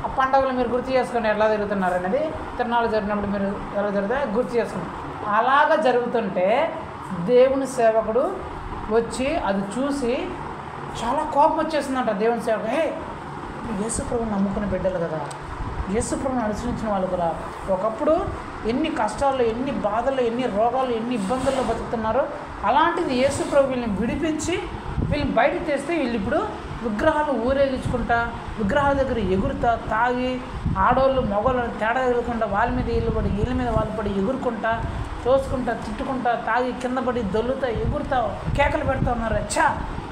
ఆ పండుగలు మీరు గుర్తు చేసుకుని ఎలా తిరుగుతున్నారు అనేది, తిరణాలు జరిగినప్పుడు మీరు ఎలా జరిగితే గుర్తు చేసుకుని అలాగా జరుగుతుంటే దేవుని సేవకుడు వచ్చి అది చూసి చాలా కోపం వచ్చేసిందంట. దేవుని సేవకుడు, హే యేసు ప్రభువుని నమ్ముకునే బిడ్డలు కదా, యేసు ప్రభువుని అనుసరించిన వాళ్ళు కదా, ఒకప్పుడు ఎన్ని కష్టాలు, ఎన్ని బాధలు, ఎన్ని రోగాలు, ఎన్ని ఇబ్బందుల్లో బతుకుతున్నారో అలాంటిది యేసు ప్రభు వీళ్ళని విడిపించి వీళ్ళని బయటకు తెస్తే వీళ్ళు ఇప్పుడు విగ్రహాలు ఊరేగించుకుంటా, విగ్రహాల దగ్గర ఎగురుతా, తాగి, ఆడవాళ్ళు మగవాళ్ళు తేడా ఎగురుకుంటా, వాళ్ళ మీద వీళ్ళు పడి, వీళ్ళ మీద వాళ్ళు పడి ఎగురుకుంటా, తోసుకుంటా, తిట్టుకుంటా, తాగి కింద పడి దొల్లుతా, ఎగురుతా, కేకలు పెడతా ఉన్నారు. అచ్చా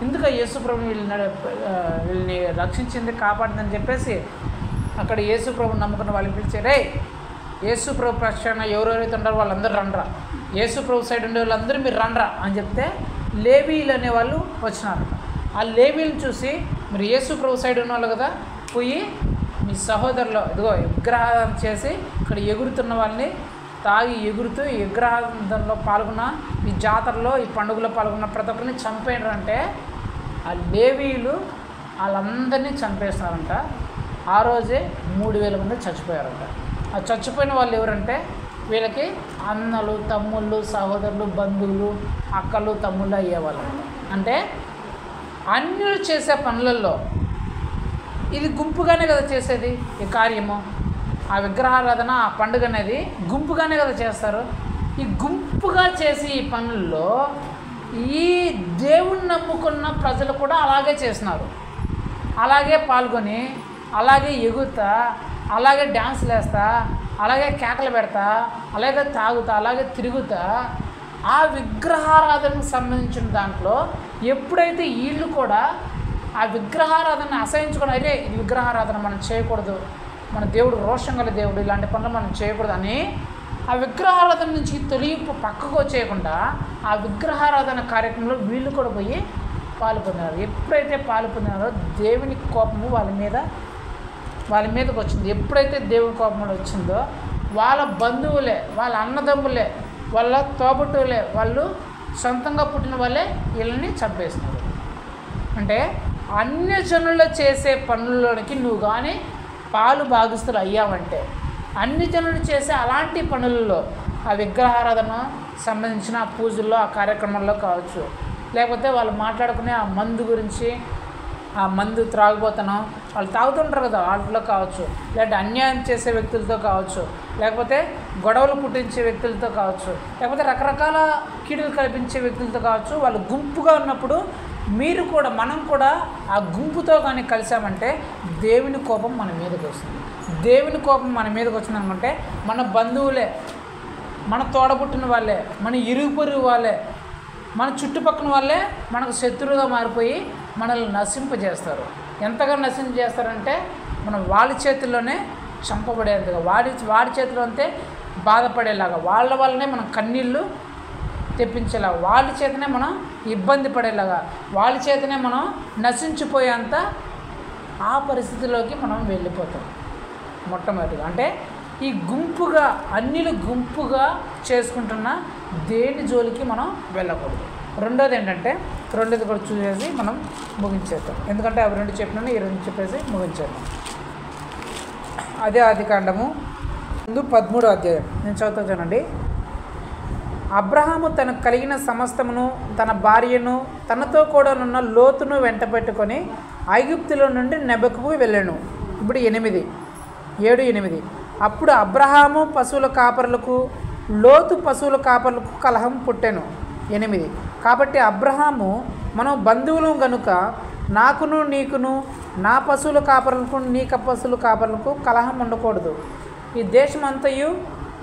ఎందుకు యేసు ప్రభు వీళ్ళని రక్షించింది, కాపాడిందని చెప్పేసి అక్కడ యేసు ప్రభుని నమ్ముకున్న వాళ్ళని పిలిచి, రే యేసు ప్రభు ప్రక్షాళన ఎవరెవరైతే ఉంటారో వాళ్ళందరూ రండ్రా, యేసు ప్రభు సైడ్ ఉండే వాళ్ళందరూ మీరు రండ్రా అని చెప్తే లేవీలు అనేవాళ్ళు వచ్చినారు. ఆ లేవీలను చూసి, మీరు యేసు ప్రభు సైడ్ ఉన్నవాళ్ళు కదా, పోయి మీ సహోదరులు ఇదిగో విగ్రహం చేసి ఇక్కడ ఎగురుతున్న వాళ్ళని, తాగి ఎగురుతూ ఈ విగ్రహంలో పాల్గొన్న, ఈ జాతరలో, ఈ పండుగలో పాల్గొన్న ప్రతి ఒక్కరిని చంపేయండి. ఆ లేవీలు వాళ్ళందరినీ చంపేస్తున్నారంట. ఆ రోజే 3000 మంది చచ్చిపోయారంట. ఆ చచ్చిపోయిన వాళ్ళు ఎవరంటే వీళ్ళకి అన్నలు, తమ్ముళ్ళు, సహోదరులు, బంధువులు, అక్కలు, తమ్ముళ్ళు అయ్యేవాళ్ళు. అంటే అన్యులు చేసే పనులలో ఇది గుంపుగానే కదా చేసేది ఈ కార్యము. ఆ విగ్రహారాధన, ఆ పండుగ అనేది గుంపుగానే కదా చేస్తారు. ఈ గుంపుగా చేసి ఈ పనుల్లో ఈ దేవుణ్ణి నమ్ముకున్న ప్రజలు కూడా అలాగే చేస్తున్నారు. అలాగే పాల్గొని, అలాగే ఎగురుతా, అలాగే డ్యాన్సులు వేస్తా, అలాగే కేకలు పెడతా, అలాగే తాగుతా, అలాగే తిరుగుతా, ఆ విగ్రహారాధనకు సంబంధించిన దాంట్లో ఎప్పుడైతే వీళ్ళు కూడా ఆ విగ్రహారాధన అసహించుకుని, అరే ఇది విగ్రహారాధన మనం చేయకూడదు, మన దేవుడు రోషం గల దేవుడు, ఇలాంటి పనులు మనం చేయకూడదు అని ఆ విగ్రహారాధన నుంచి తొలగింపు పక్కకు వచ్చేయకుండా ఆ విగ్రహారాధన కార్యక్రమంలో వీళ్ళు కూడా పోయి పాల్పొందారు. ఎప్పుడైతే పాల్పొందారో దేవుని కోపము వాళ్ళ మీదకి వచ్చింది. ఎప్పుడైతే దేవుని కోపం వచ్చిందో వాళ్ళ బంధువులే, వాళ్ళ అన్నదమ్ములే, వాళ్ళ తోబుట్టువులే, వాళ్ళు సొంతంగా పుట్టిన వాళ్ళే వీళ్ళని చంపేస్తున్నారు. అంటే అన్యజనులు చేసే పనుల్లోనికి నువ్వు కానీ పాలు భాగస్తులు అయ్యావంటే, అన్ని జనులు చేసే అలాంటి పనుల్లో ఆ విగ్రహారాధన సంబంధించిన ఆ పూజల్లో, ఆ కార్యక్రమాల్లో కావచ్చు, లేకపోతే వాళ్ళు మాట్లాడుకునే ఆ మందు గురించి, ఆ మందు త్రాగుబోతనం వాళ్ళు తాగుతుంటారు కదా వాటిలో కావచ్చు, లేదంటే అన్యాయం చేసే వ్యక్తులతో కావచ్చు, లేకపోతే గొడవలు పుట్టించే వ్యక్తులతో కావచ్చు, లేకపోతే రకరకాల కీడులు కల్పించే వ్యక్తులతో కావచ్చు, వాళ్ళు గుంపుగా ఉన్నప్పుడు మీరు కూడా, మనం కూడా ఆ గుంపుతో కానీ కలిసామంటే దేవుని కోపం మన మీదకి వస్తుంది. దేవుని కోపం మన మీదకి వచ్చిందనుకుంటే మన బంధువులే, మన తోడబుట్టిన వాళ్ళే, మన ఇరుగు పొరుగు వాళ్ళే, మన చుట్టుపక్కల వాళ్ళే మనకు శత్రువుగా మారిపోయి మనల్ని నశింపజేస్తారు. ఎంతగా నశింపజేస్తారంటే మనం వాళ్ళ చేతుల్లోనే చంపబడేంతగా, వాడి చేతిలో అంతే బాధపడేలాగా, వాళ్ళ వల్లనే మనం కన్నీళ్ళు తెప్పించేలాగా, వాళ్ళ చేతనే మనం ఇబ్బంది పడేలాగా, వాళ్ళ చేతనే మనం నశించిపోయేంత ఆ పరిస్థితిలోకి మనం వెళ్ళిపోతాం. మొట్టమొదటిగా అంటే ఈ గుంపుగా, అన్నిలు గుంపుగా చేసుకుంటున్న దేని జోలికి మనం వెళ్ళకూడదు. రెండోది ఏంటంటే, రెండోది కూడా చూసేసి మనం ముగించేద్దాం. ఎందుకంటే అవి రెండు చెప్పినాను, ఈ రెండు చెప్పేసి ముగించేద్దాం. అదే ఆదికాండము 13వ అధ్యాయం నేను చదువుతా చూడండి. అబ్రహాము తనకు కలిగిన సమస్తమును తన భార్యను తనతో కూడా ఉన్న లోతును వెంట పెట్టుకొని ఐగుప్తులో నుండి నెబకుకు వెళ్ళాను. ఇప్పుడు 7:8 అప్పుడు అబ్రహాము పశువుల కాపరులకు లోతు పశువుల కాపరులకు కలహం పుట్టెను. 8 కాబట్టి అబ్రహాము మనం బంధువులు గనుక నాకును నీకును నా పశువుల కాపరులకు నీక పశువుల కాపరులకు కలహం ఉండకూడదు. ఈ దేశమంతయు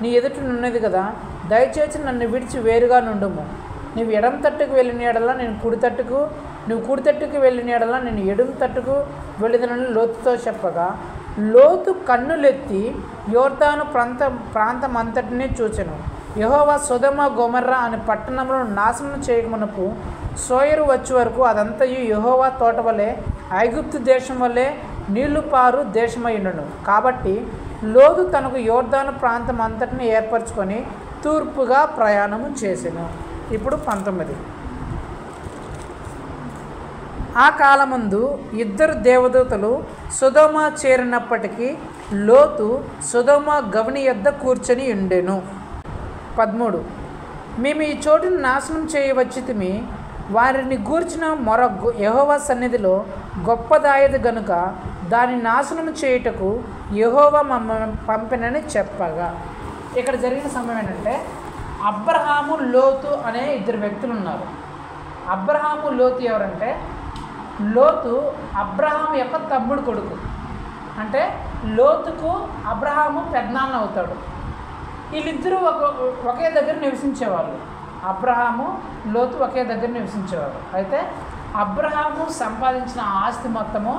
నీ ఎదుట ఉన్నది కదా, దయచేసి నన్ను విడిచి వేరుగా నుండుము. నువ్వు ఎడమ తట్టుకు వెళ్ళిన ఎడలా నేను కుడి తట్టుకు, నువ్వు కుడి తట్టుకు వెళ్ళిన ఎడలా నేను ఎడమ తట్టుకు వెళ్ళిదనని లోతుతో చెప్పగా, లోతు కన్నులెత్తి యోర్దాను ప్రాంతం అంతటినీ చూచెను. యెహోవా సొదొమ గొమొర్రా అనే పట్టణములను నాశనం చేయకమునపు సోయరు వచ్చే వరకు అదంతయు యెహోవా తోట వలె ఐగుప్తు దేశం వలె నీళ్లు పారు దేశమైండును. కాబట్టి లోతు తనకు యోర్దాను ప్రాంతం అంతటిని ఏర్పరచుకొని తూర్పుగా ప్రయాణము చేసెను. ఇప్పుడు 19 ఆ కాలమందు 2 దేవదూతలు సొదొమ చేరినప్పటికీ లోతు సొదొమ గవని యొద్ద కూర్చొని ఉండెను. 13 మేము ఈ చోటును నాశనం చేయవచ్చితిమి, వారిని గూర్చిన మొర యెహోవా సన్నిధిలో గొప్పదాయదు గనుక దాన్ని నాశనం చేయుటకు యెహోవా మమ్మల్ని పంపినని చెప్పగా. ఇక్కడ జరిగిన సమయం ఏంటంటే అబ్రహాము లోతు అనే 2 వ్యక్తులు ఉన్నారు. అబ్రహాము లోతు ఎవరంటే లోతు అబ్రహాము యొక్క తమ్ముడు కొడుకు. అంటే లోతుకు అబ్రహాము పెద్దనాన్న అవుతాడు. వీళ్ళిద్దరూ ఒకే దగ్గర నివసించేవాళ్ళు. అబ్రహాము లోతు ఒకే దగ్గర నివసించేవారు. అయితే అబ్రహాము సంపాదించిన ఆస్తి మొత్తము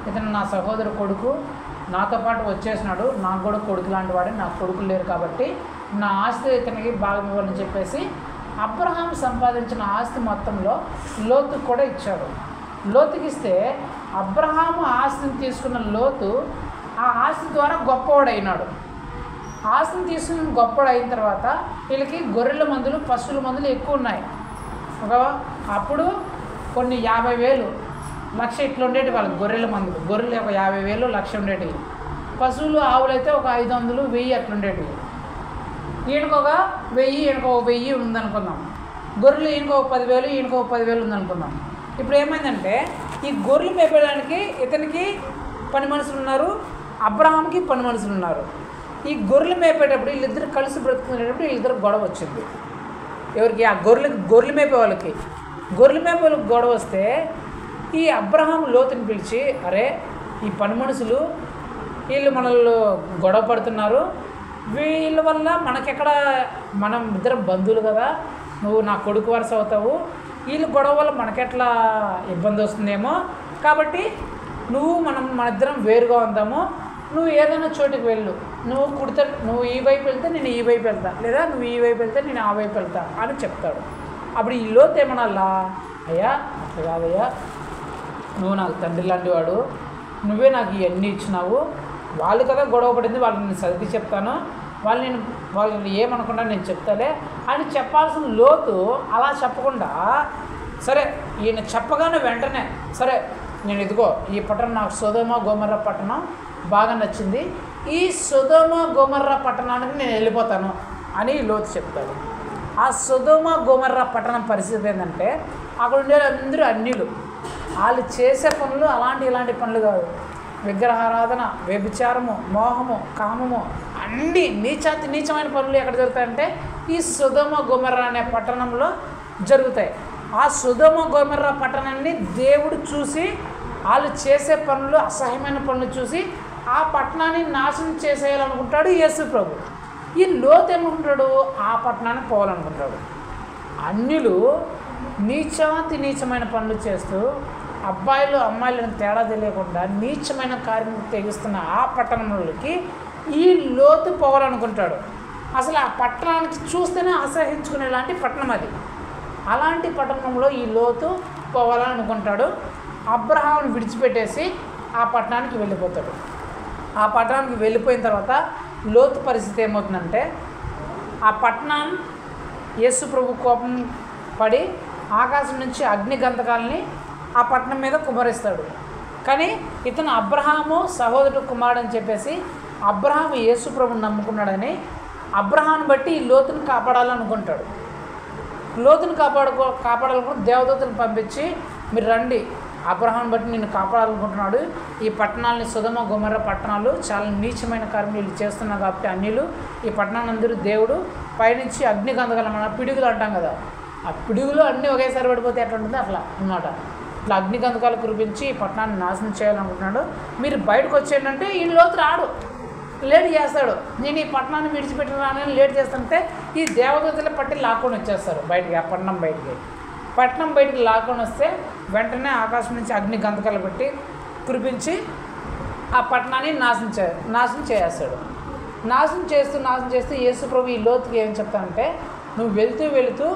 ఇతను నా సహోదరు కొడుకు, నాతో పాటు వచ్చేసినాడు, నాకు కూడా కొడుకు లాంటి వాడే, నాకు కొడుకులు లేరు కాబట్టి నా ఆస్తి ఇతనికి భాగం ఇవ్వాలని చెప్పేసి అబ్రహాము సంపాదించిన ఆస్తి మొత్తంలో లోతుకు కూడా ఇచ్చాడు. లోతుకి ఇస్తే అబ్రహాము ఆస్తిని తీసుకున్న లోతు ఆ ఆస్తి ద్వారా గొప్పవాడైనాడు. ఆస్తిని తీసుకుని గొప్పవాడు అయిన తర్వాత వీళ్ళకి గొర్రెల మందులు పశువుల మందులు ఎక్కువ ఉన్నాయి. అప్పుడు కొన్ని 50,000 1,00,000 ఇట్లా ఉండేవి వాళ్ళకి గొర్రెల మందులు. గొర్రెలు ఒక 50,000 1,00,000 ఉండేటివి. పశువులు ఆవులు అయితే ఒక 500 1000 అట్లా ఉండేటివి. ఈయనకు ఒక 1000 ఈయనకు ఒక 1000 ఉందనుకుందాం. గొర్రెలు ఈయనకు ఒక 10,000 ఈయనకు ఒక 10,000 ఉందనుకుందాం. ఇప్పుడు ఏమైందంటే ఈ గొర్రెలు మేపడానికి ఇతనికి పని మనుషులు ఉన్నారు, అబ్రహాంకి పని మనుషులు ఉన్నారు. ఈ గొర్రెలు మేపేటప్పుడు వీళ్ళిద్దరు కలిసి బ్రతుకునేటప్పుడు వీళ్ళిద్దరు గొడవ వచ్చింది. ఎవరికి? ఆ గొర్రెలు మేపే వాళ్ళకి గొడవ వస్తే ఈ అబ్రహాం లోతుని పిలిచి, అరే ఈ పని మనుషులు వీళ్ళు మనల్ని గొడవ పడుతున్నారు, వీళ్ళ వల్ల మనకెక్కడ, మనం ఇద్దరం బంధువులు కదా, నువ్వు నా కొడుకు వరుస అవుతావు, వీళ్ళు గొడవ వల్ల మనకెట్లా ఇబ్బంది వస్తుందేమో, కాబట్టి మన ఇద్దరం వేరుగా ఉందాము, నువ్వు ఏదైనా చోటుకి వెళ్ళు, నువ్వు ఈ వైపు వెళ్తే నేను ఈ వైపు వెళ్తా, లేదా నువ్వు ఈ వైపు వెళ్తే నేను ఆ వైపు వెళ్తా అని చెప్తాడు. అప్పుడు ఈ లోతు ఏమనాలా, అయ్యా అట్లా కాదయ్యా, నువ్వు నాకు తండ్రి లాంటి వాడు, నువ్వే నాకు ఇవన్నీ ఇచ్చినావు, వాళ్ళు కదా గొడవ పడింది, వాళ్ళని నేను సర్ది చెప్తాను, వాళ్ళని ఏమనుకున్నా నేను చెప్తాలే అని చెప్పాల్సిన లోతు అలా చెప్పకుండా, సరే ఈయన చెప్పగానే వెంటనే, సరే నేను ఇదిగో ఈ పట్టణం, నాకు సొదొమ గొమొర్రా పట్టణం బాగా నచ్చింది, ఈ సొదొమ గొమొర్రా పట్టణానికి నేను వెళ్ళిపోతాను అని లోతు చెప్తాడు. ఆ సొదొమ గొమొర్రా పట్టణం పరిస్థితి ఏంటంటే అక్కడ ఉండే అందరూ అన్యులు, వాళ్ళు చేసే పనులు ఇలాంటి పనులు కాదు, విగ్రహారాధన, వ్యభిచారము, మోహము, కామము, అన్ని నీచమైన పనులు ఎక్కడ జరుగుతాయంటే ఈ సొదొమ గొమొర్రా అనే పట్టణంలో జరుగుతాయి. ఆ సొదొమ గొమొర్రా పట్టణాన్ని దేవుడు చూసి వాళ్ళు చేసే పనులు, అసహ్యమైన పనులు చూసి ఆ పట్టణాన్ని నాశనం చేసేయాలనుకుంటాడు యేసు ప్రభు. ఈ లోతు ఏమనుకుంటాడు, ఆ పట్టణానికి పోవాలనుకుంటాడు. అన్యులు నీచమైన పనులు చేస్తూ అబ్బాయిలు అమ్మాయిలను తేడా తెలియకుండా నీచమైన కార్యం తెగిస్తున్న ఆ పట్టణంలోకి ఈ లోతు పోవాలనుకుంటాడు. అసలు ఆ పట్టణానికి చూస్తేనే అసహించుకునేలాంటి పట్టణం అది. అలాంటి పట్టణంలో ఈ లోతు పోవాలనుకుంటాడు. అబ్రహామును విడిచిపెట్టేసి ఆ పట్టణానికి వెళ్ళిపోతాడు. ఆ పట్టణానికి వెళ్ళిపోయిన తర్వాత లోతు పరిస్థితి ఏమవుతుందంటే, ఆ పట్టణం యేసు ప్రభు కోపం పడి ఆకాశం నుంచి అగ్ని గంధకాలని ఆ పట్టణం మీద కుమ్మరిస్తాడు. కానీ ఇతను అబ్రహాము సహోదరుడు కుమారుడు అని చెప్పేసి అబ్రహాము యేసు ప్రభుని నమ్ముకున్నాడని అబ్రహాన్ని బట్టి ఈ లోతుని కాపాడాలనుకుంటాడు. లోతుని కాపాడాలనుకుంటే దేవదూతలను పంపించి మీరు రండి, అబ్రహాన్ని బట్టి నిన్ను కాపాడాలనుకుంటున్నాడు, ఈ పట్టణాలని సొదొమ గొమొర్రా పట్టణాలు చాలా నీచమైన కార్యం వీళ్ళు చేస్తున్నారు కాబట్టి అన్యులు ఈ పట్టణాలందరూ దేవుడు పైనుంచి అగ్ని గంధకాల పిడుగులు అంటాం కదా, ఆ పిడుగులు అన్నీ ఒకేసారి పడిపోతే ఎట్లా ఉంటుంది అట్లా అన్నమాట. ఇట్లా అగ్ని గంధకాలు కురిపించి ఈ పట్టణాన్ని నాశనం చేయాలనుకుంటున్నాడు. మీరు బయటకు వచ్చేయంటే ఈ లోతు రాడు, లేట్ చేస్తాడు. నేను ఈ పట్టణాన్ని విడిచిపెట్టినానని లేట్ చేస్తుంటే ఈ దేవదూతల పట్టి లాక్కొని వచ్చేస్తారు బయటికి, ఆ పట్టణం బయటికి లాక్కొని వస్తే వెంటనే ఆకాశం నుంచి అగ్ని గంధకాలు పెట్టి కురిపించి ఆ పట్టణాన్ని నాశనం చేస్తాడు. నాశనం చేస్తూ యేసు ప్రభు ఈ లోతుకి ఏం చెప్తానంటే, నువ్వు వెళుతూ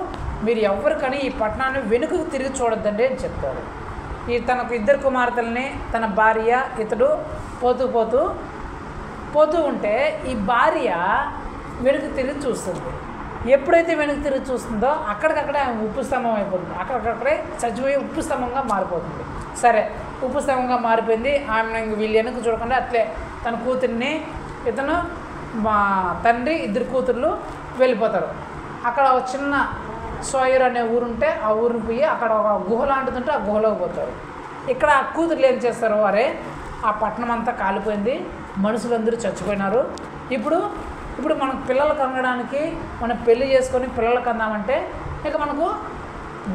మీరు ఎవరికని ఈ పట్టణాన్ని వెనుకకు తిరిగి చూడొద్దండి అని చెప్తాడు. ఈ తనకు 2 కుమార్తెల్ని తన భార్య ఇతడు పోతూ ఉంటే ఈ భార్య వెనుక తిరిగి చూస్తుంది. ఎప్పుడైతే వెనుక తిరిగి చూస్తుందో అక్కడికక్కడే ఆమె ఉప్పు స్తంభం అయిపోతుంది, అక్కడికక్కడే చచ్చిపోయి ఉప్పు స్తంభంగా మారిపోతుంది. సరే, ఉప్పు స్తంభంగా మారిపోయింది. ఆమె వీళ్ళు వెనుక చూడకుండా అట్లే తన కూతుర్ని ఇతను మా తండ్రి 2 కూతుర్లు వెళ్ళిపోతారు. అక్కడ ఒక చిన్న సోయర్ అనే ఊరుంటే ఆ ఊరికి పోయి అక్కడ ఒక గుహ లాంటిదంటే ఆ గుహలోకి పోతారు. ఇక్కడ ఆ కూతుర్లు ఏం చేస్తారు, అరే ఆ పట్టణం అంతా కాలిపోయింది, మనుషులందరూ చచ్చిపోయినారు, ఇప్పుడు మనకు పిల్లలు కనడానికి మనం పెళ్లి చేసుకొని పిల్లలు కందామంటే ఇక మనకు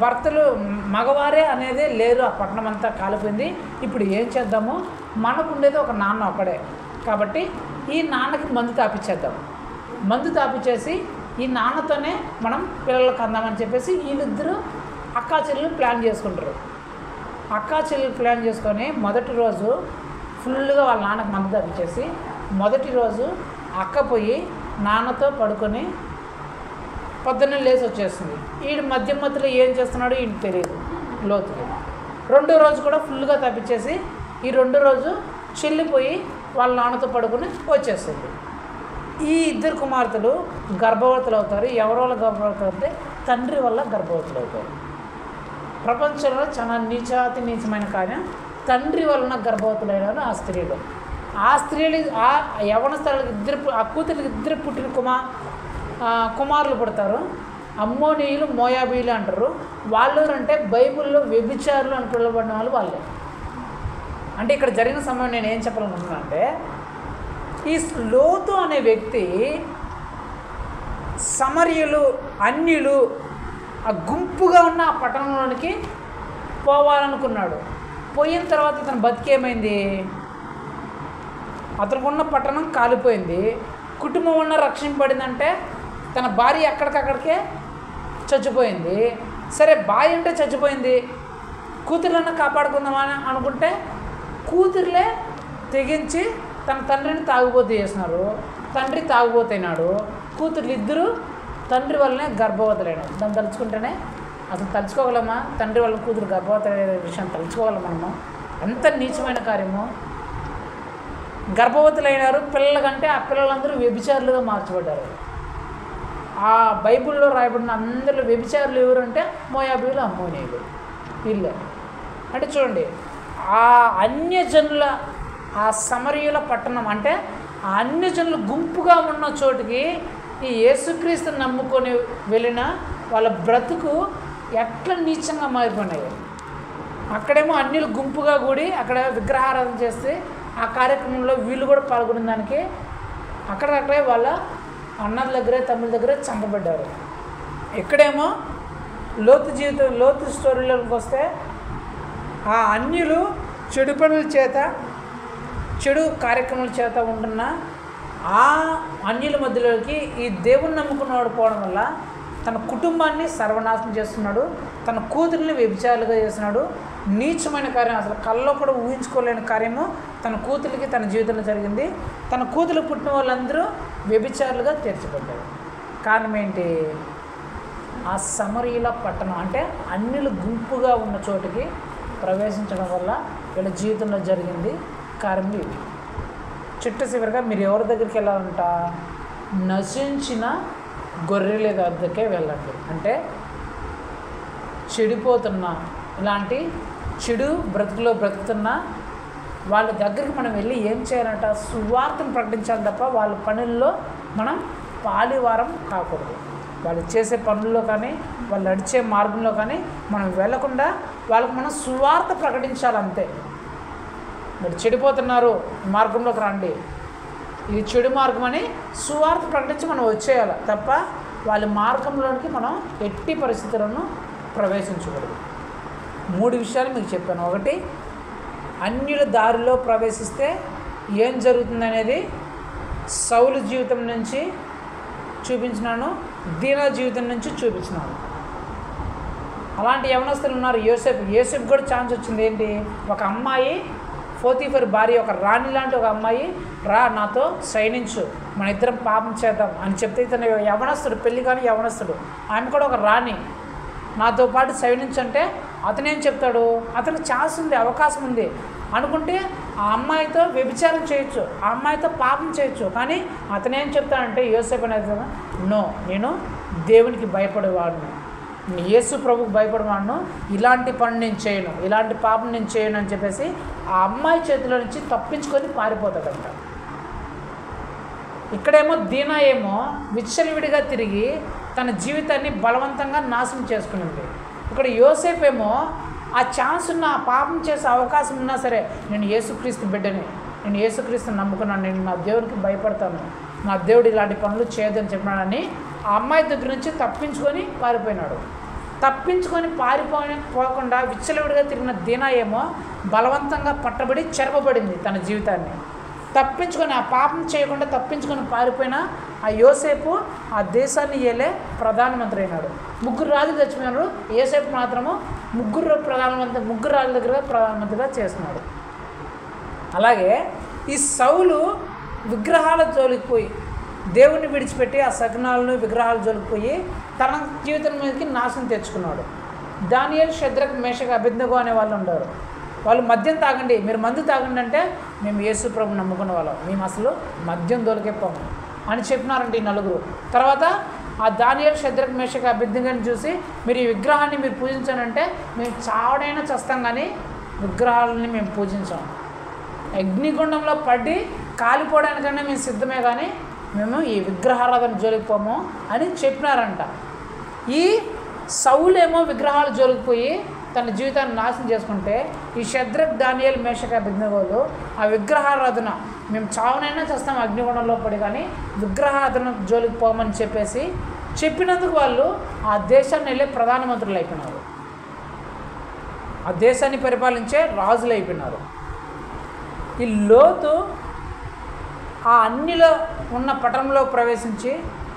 భర్తలు మగవారే అనేది లేరు, ఆ పట్టణం అంతా కాలిపోయింది, ఇప్పుడు ఏం చేద్దాము, మనకు ఉండేది ఒక నాన్న ఒకడే కాబట్టి ఈ నాన్నకి మందు తాపిచ్చేసి ఈ నాన్నతోనే మనం పిల్లలకు అందామని చెప్పేసి వీళ్ళిద్దరూ అక్కా చెల్లెలు ప్లాన్ చేసుకొని మొదటి రోజు ఫుల్గా వాళ్ళ నాన్నకు మందు తాపిచ్చేసి మొదటి రోజు అక్క పోయి నాన్నతో పడుకొని పొద్దున్నే లేచి వచ్చేస్తుంది. వీడు మధ్యలో ఏం చేస్తున్నాడో వీడికి తెలియదు లోతుకి. 2వ రోజు కూడా ఫుల్గా తప్పించేసి ఈ 2వ రోజు చెల్లిపోయి వాళ్ళ నాన్నతో పడుకొని వచ్చేస్తుంది. ఈ 2 కుమార్తెలు గర్భవతులు అవుతారు. ఎవరి వల్ల గర్భవతులు అవుతాయి? తండ్రి వల్ల గర్భవతులు అవుతారు. ప్రపంచంలో చాలా నీచమైన కార్యం, తండ్రి వలన గర్భవతులైన ఆ స్త్రీలు ఆ యవనస్తులకు ఆ కూతురికి 2 పుట్టిన కుమారులు పుడతారు. అమ్మోనీయులు మోయాబీలు అంటారు. వాళ్ళు అంటే బైబిల్లో వ్యభిచారులు అని పిలువబడిన వాళ్ళే. అంటే ఇక్కడ జరిగిన సమయం నేను ఏం చెప్పాలనుకుంటున్నా అంటే, ఈ లోతు అనే వ్యక్తి సమరయులు అన్యులు ఆ గుంపుగా ఉన్న ఆ పట్టణంలోనికి పోవాలనుకున్నాడు. పోయిన తర్వాత అతను బతికేమైంది, అతనికి ఉన్న పట్టణం కాలిపోయింది, కుటుంబం ఉన్న రక్షింపబడిందంటే తన భార్య అక్కడికక్కడికే చచ్చిపోయింది. సరే, భార్య అంటే చచ్చిపోయింది, కూతుర్లను కాపాడుకుందామని అనుకుంటే కూతుర్లే తెగించి తన తండ్రిని తాగుబోతు చేసినారు. తండ్రి తాగుబోతైనాడు, కూతుర్లు 2 తండ్రి వల్లనే గర్భవతులైనాడు. దాన్ని తలుచుకుంటేనే అసలు తలుచుకోగలమా? తండ్రి వల్ల కూతురు గర్భవతి అనే విషయం తలుచుకోగలమా మనము? అంత నీచమైన కార్యము. గర్భవతులైనారు, పిల్లల కంటే ఆ పిల్లలందరూ వ్యభిచారులుగా మార్చబడ్డారు. ఆ బైబిల్లో రాయబడిన అందరిలో వ్యభిచారులు ఎవరంటే మోయాబీలు, అమ్మోనీయులు వీళ్ళే. అంటే చూడండి, ఆ అన్యజనుల ఆ సమరయుల పట్టణం అంటే ఆ అన్యజనులు గుంపుగా ఉన్న చోటుకి ఈ యేసుక్రీస్తుని నమ్ముకొని వెళ్ళిన వాళ్ళ బ్రతుకు ఎట్లా నీచంగా మారిపోయినాయి. అక్కడేమో అన్యులు గుంపుగా కూడి అక్కడ విగ్రహారాధన చేస్తే ఆ కార్యక్రమంలో వీళ్ళు కూడా పాల్గొన్న దానికి అక్కడక్కడే వాళ్ళ అన్నల దగ్గరే తమ్ముల దగ్గరే చంపబడ్డారు. ఇక్కడేమో లోతు స్టోరీలోకి వస్తే ఆ అన్యులు చెడు పనుల చేత చెడు కార్యక్రమాల చేత ఉంటున్న ఆ అన్యుల మధ్యలోకి ఈ దేవుని నమ్ముకున్నవాడు పోవడం వల్ల తన కుటుంబాన్ని సర్వనాశనం చేస్తున్నాడు, తన కూతుర్ని వ్యభిచారులుగా చేస్తున్నాడు. నీచమైన కార్యం, అసలు కల్లో కూడా ఊహించుకోలేని కార్యము తన కూతురికి తన జీవితంలో జరిగింది. తన కూతురు పుట్టిన వాళ్ళందరూ వ్యభిచారులుగా తీర్చబడ్డారు. కారణం ఏంటి? ఆ సమరయుల పట్టణం అంటే అన్యులు గుంపుగా ఉన్న చోటుకి ప్రవేశించడం వల్ల వీళ్ళ జీవితంలో జరిగింది కార్యములు ఇవి. చిట్ట చివరిగా మీరు ఎవరి దగ్గరికి వెళ్ళాలంట? నశించిన గొర్రెల దగ్గరికే వెళ్ళండి. అంటే చెడిపోతున్న, ఇలాంటి చెడు బ్రతుకులో బ్రతుకుతున్న వాళ్ళ దగ్గరికి మనం వెళ్ళి ఏం చేయాలంట? సువార్తను ప్రకటించాలి తప్ప వాళ్ళ పనుల్లో మనం పాలివారం కాకూడదు. వాళ్ళు చేసే పనుల్లో కానీ వాళ్ళు నడిచే మార్గంలో కానీ మనం వెళ్ళకుండా వాళ్ళకు మనం సువార్త ప్రకటించాలంతే. మీరు చెడిపోతున్నారు, మార్గంలోకి రండి, ఇది చెడు మార్గం అని సువార్త ప్రకటించి మనం వచ్చేయాలి తప్ప వాళ్ళ మార్గంలోనికి మనం ఎట్టి పరిస్థితులను ప్రవేశించకూడదు. 3 విషయాలు మీకు చెప్పాను. ఒకటి, అన్యుల దారిలో ప్రవేశిస్తే ఏం జరుగుతుందనేది సౌలు జీవితం నుంచి చూపించినాను, దీనా జీవితం నుంచి చూపించినాను. అలాంటి యవనస్తులు ఉన్నారు. యోసేపు కూడా ఛాన్స్ వచ్చింది. ఏంటి? ఒక అమ్మాయి, పోతీఫర్ భార్య, ఒక రాణి లాంటి ఒక అమ్మాయి, రా నాతో శయనించు, మన ఇద్దరం పాపం చేద్దాం అని చెప్తే ఇతను యవనస్తుడు, పెళ్ళి కానీ యవనస్తుడు, ఆమె కూడా ఒక రాణి, నాతో పాటు శయనించు అంటే అతనేం చెప్తాడు? అతనికి ఛాన్స్ ఉంది, అవకాశం ఉంది అనుకుంటే ఆ అమ్మాయితో వ్యభిచారం చేయొచ్చు, ఆ అమ్మాయితో పాపం చేయొచ్చు. కానీ అతనేం చెప్తాడంటే యోసేపు అనేది, నో, నేను దేవునికి భయపడేవాడును, నేను యేసు ప్రభుకు భయపడేవాడును, ఇలాంటి పని నేను చేయను, ఇలాంటి పాపం నేను చేయను అని చెప్పేసి ఆ అమ్మాయి చేతిలో నుంచి తప్పించుకొని పారిపోతాడంట. ఇక్కడేమో దీనా ఏమో విచ్చలవిడిగా తిరిగి తన జీవితాన్ని బలవంతంగా నాశనం చేసుకునింది. ఇక్కడ యోసేపు ఏమో ఆ ఛాన్స్ ఉన్న, ఆ పాపం చేసే అవకాశం ఉన్నా సరే, నేను యేసుక్రీస్తు బిడ్డని, నేను యేసుక్రీస్తుని నమ్ముకున్నాను, నేను నా దేవునికి భయపడతాను, నా దేవుడు ఇలాంటి పనులు చేయదని చెప్పినాడని ఆ అమ్మాయి దగ్గర నుంచి తప్పించుకొని పారిపోయినాడు. తప్పించుకొని పోకుండా విచ్చలవిడిగా తిరిగిన దీనా ఏమో బలవంతంగా పట్టబడి చెరపబడింది తన జీవితాన్ని. తప్పించుకొని, ఆ పాపం చేయకుండా తప్పించుకొని పారిపోయిన ఆ యోసేపు ఆ దేశాన్ని ఏలే ప్రధానమంత్రి అయినాడు. 3 రాజులు చచ్చిపోయినాడు, యోసేపు మాత్రము 3 రాజుల దగ్గర ప్రధానమంత్రిగా చేస్తున్నాడు. అలాగే ఈ సౌలు విగ్రహాల జోలికి పోయి, దేవుణ్ణి విడిచిపెట్టి ఆ సగనాలను విగ్రహాల జోలికి పోయి తన జీవితం మీదకి నాశనం తెచ్చుకున్నాడు. దానియేలు, షద్రక్, మేషక్, అబేద్నెగో అనే వాళ్ళు ఉన్నారు. వాళ్ళు మద్యం తాగండి, మీరు మందు తాగండి అంటే మేము యేసు ప్రభుని నమ్ముకున్న వాళ్ళం, మేము అసలు మద్యం దొరికిపోము అని చెప్పినారంటే ఈ 4. తర్వాత ఆ దానియేలు, షద్రక్, మేషక్, అబేద్నెగోని చూసి మీరు ఈ విగ్రహాన్ని మీరు పూజించానంటే మేము చావడైనా చస్తాం కానీ విగ్రహాలని మేము పూజించాం, అగ్నిగుండంలో పడి కాలిపోవడానికన్నా మేము సిద్ధమే కానీ మేము ఈ విగ్రహారాధన జోలికి పోము అని చెప్పినారంట. ఈ సౌలేమో విగ్రహాల జోలికి పోయి తన జీవితాన్ని నాశనం చేసుకుంటే, ఈ షద్రక్, దానియేలు, మేషక్, అబేద్నెగోలు ఆ విగ్రహారాధన మేము చావునైనా చేస్తాం అగ్నిగుండంలో పడి కానీ విగ్రహారాధన జోలికి పోమని చెప్పినందుకు వాళ్ళు ఆ దేశాన్ని వెళ్ళే ప్రధానమంత్రులు అయిపోయినారు, ఆ దేశాన్ని పరిపాలించే రాజులు అయిపోయినారు. ఈ లోతు ఆ అన్నిలో ఉన్న పట్టణంలో ప్రవేశించి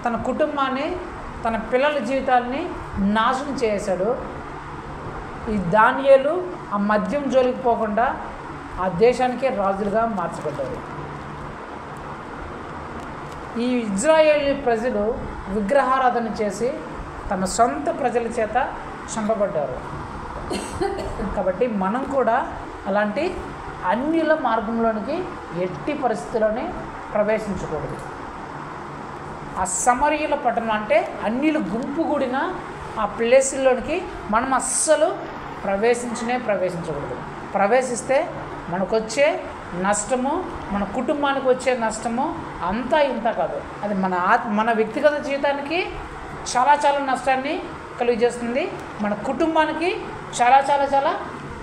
తన కుటుంబాన్ని, తన పిల్లల జీవితాలని నాశనం చేశాడు. ఈ దానియేలు ఆ మద్యం జోలికి పోకుండా ఆ దేశానికే రాజులుగా మార్చబడ్డారు. ఈ ఇజ్రాయేలీ ప్రజలు విగ్రహారాధన చేసి తమ సొంత ప్రజల చేత చంపబడ్డారు. కాబట్టి మనం కూడా అలాంటి అన్యుల మార్గంలోనికి ఎట్టి పరిస్థితుల్లోనే ప్రవేశించకూడదు. ఆ సమరయుల పట్టణం అంటే అన్యులు గుంపు కూడిన ఆ ప్లేసుల్లోనికి మనం అస్సలు ప్రవేశించకూడదు. ప్రవేశిస్తే మనకొచ్చే నష్టము, మన కుటుంబానికి వచ్చే నష్టము అంతా ఇంత కాదు, అది మన వ్యక్తిగత జీవితానికి చాలా చాలా నష్టాన్ని కలుగజేస్తుంది, మన కుటుంబానికి చాలా చాలా చాలా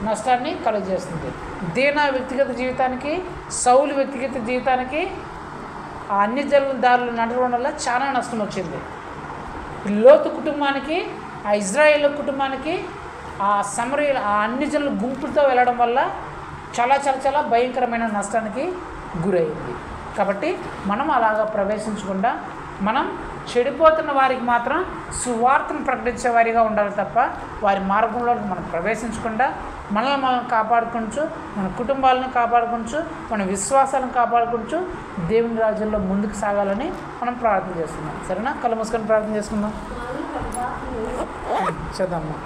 నష్టాన్ని కలుగజేస్తుంది. దీనా వ్యక్తిగత జీవితానికి, సౌలు వ్యక్తిగత జీవితానికి ఆ అన్ని జనుల దారులు నడవడం వల్ల చాలా నష్టం వచ్చింది. లోతు కుటుంబానికి, ఆ ఇజ్రాయేల్ కుటుంబానికి, ఆ సమరయుల ఆ అన్ని జనుల గుంపులతో వెళ్ళడం వల్ల చాలా చాలా చాలా భయంకరమైన నష్టానికి గురైంది. కాబట్టి మనం అలాగా ప్రవేశించకుండా మనం చెడిపోతున్న వారికి మాత్రం సువార్తను ప్రకటించే వారిగా ఉండాలి తప్ప వారి మార్గంలో మనం ప్రవేశించకుండా మనల్ని మనం కాపాడుకుంటూ, మన కుటుంబాలను కాపాడుకుంటూ, మన విశ్వాసాలను కాపాడుకుంటూ దేవుని రాజ్యంలో ముందుకు సాగాలని మనం ప్రార్థన చేస్తున్నాం. సరేనా? కళ్ళు మూసుకొని ప్రార్థన చేసుకుందాం. చేద్దామ్మా.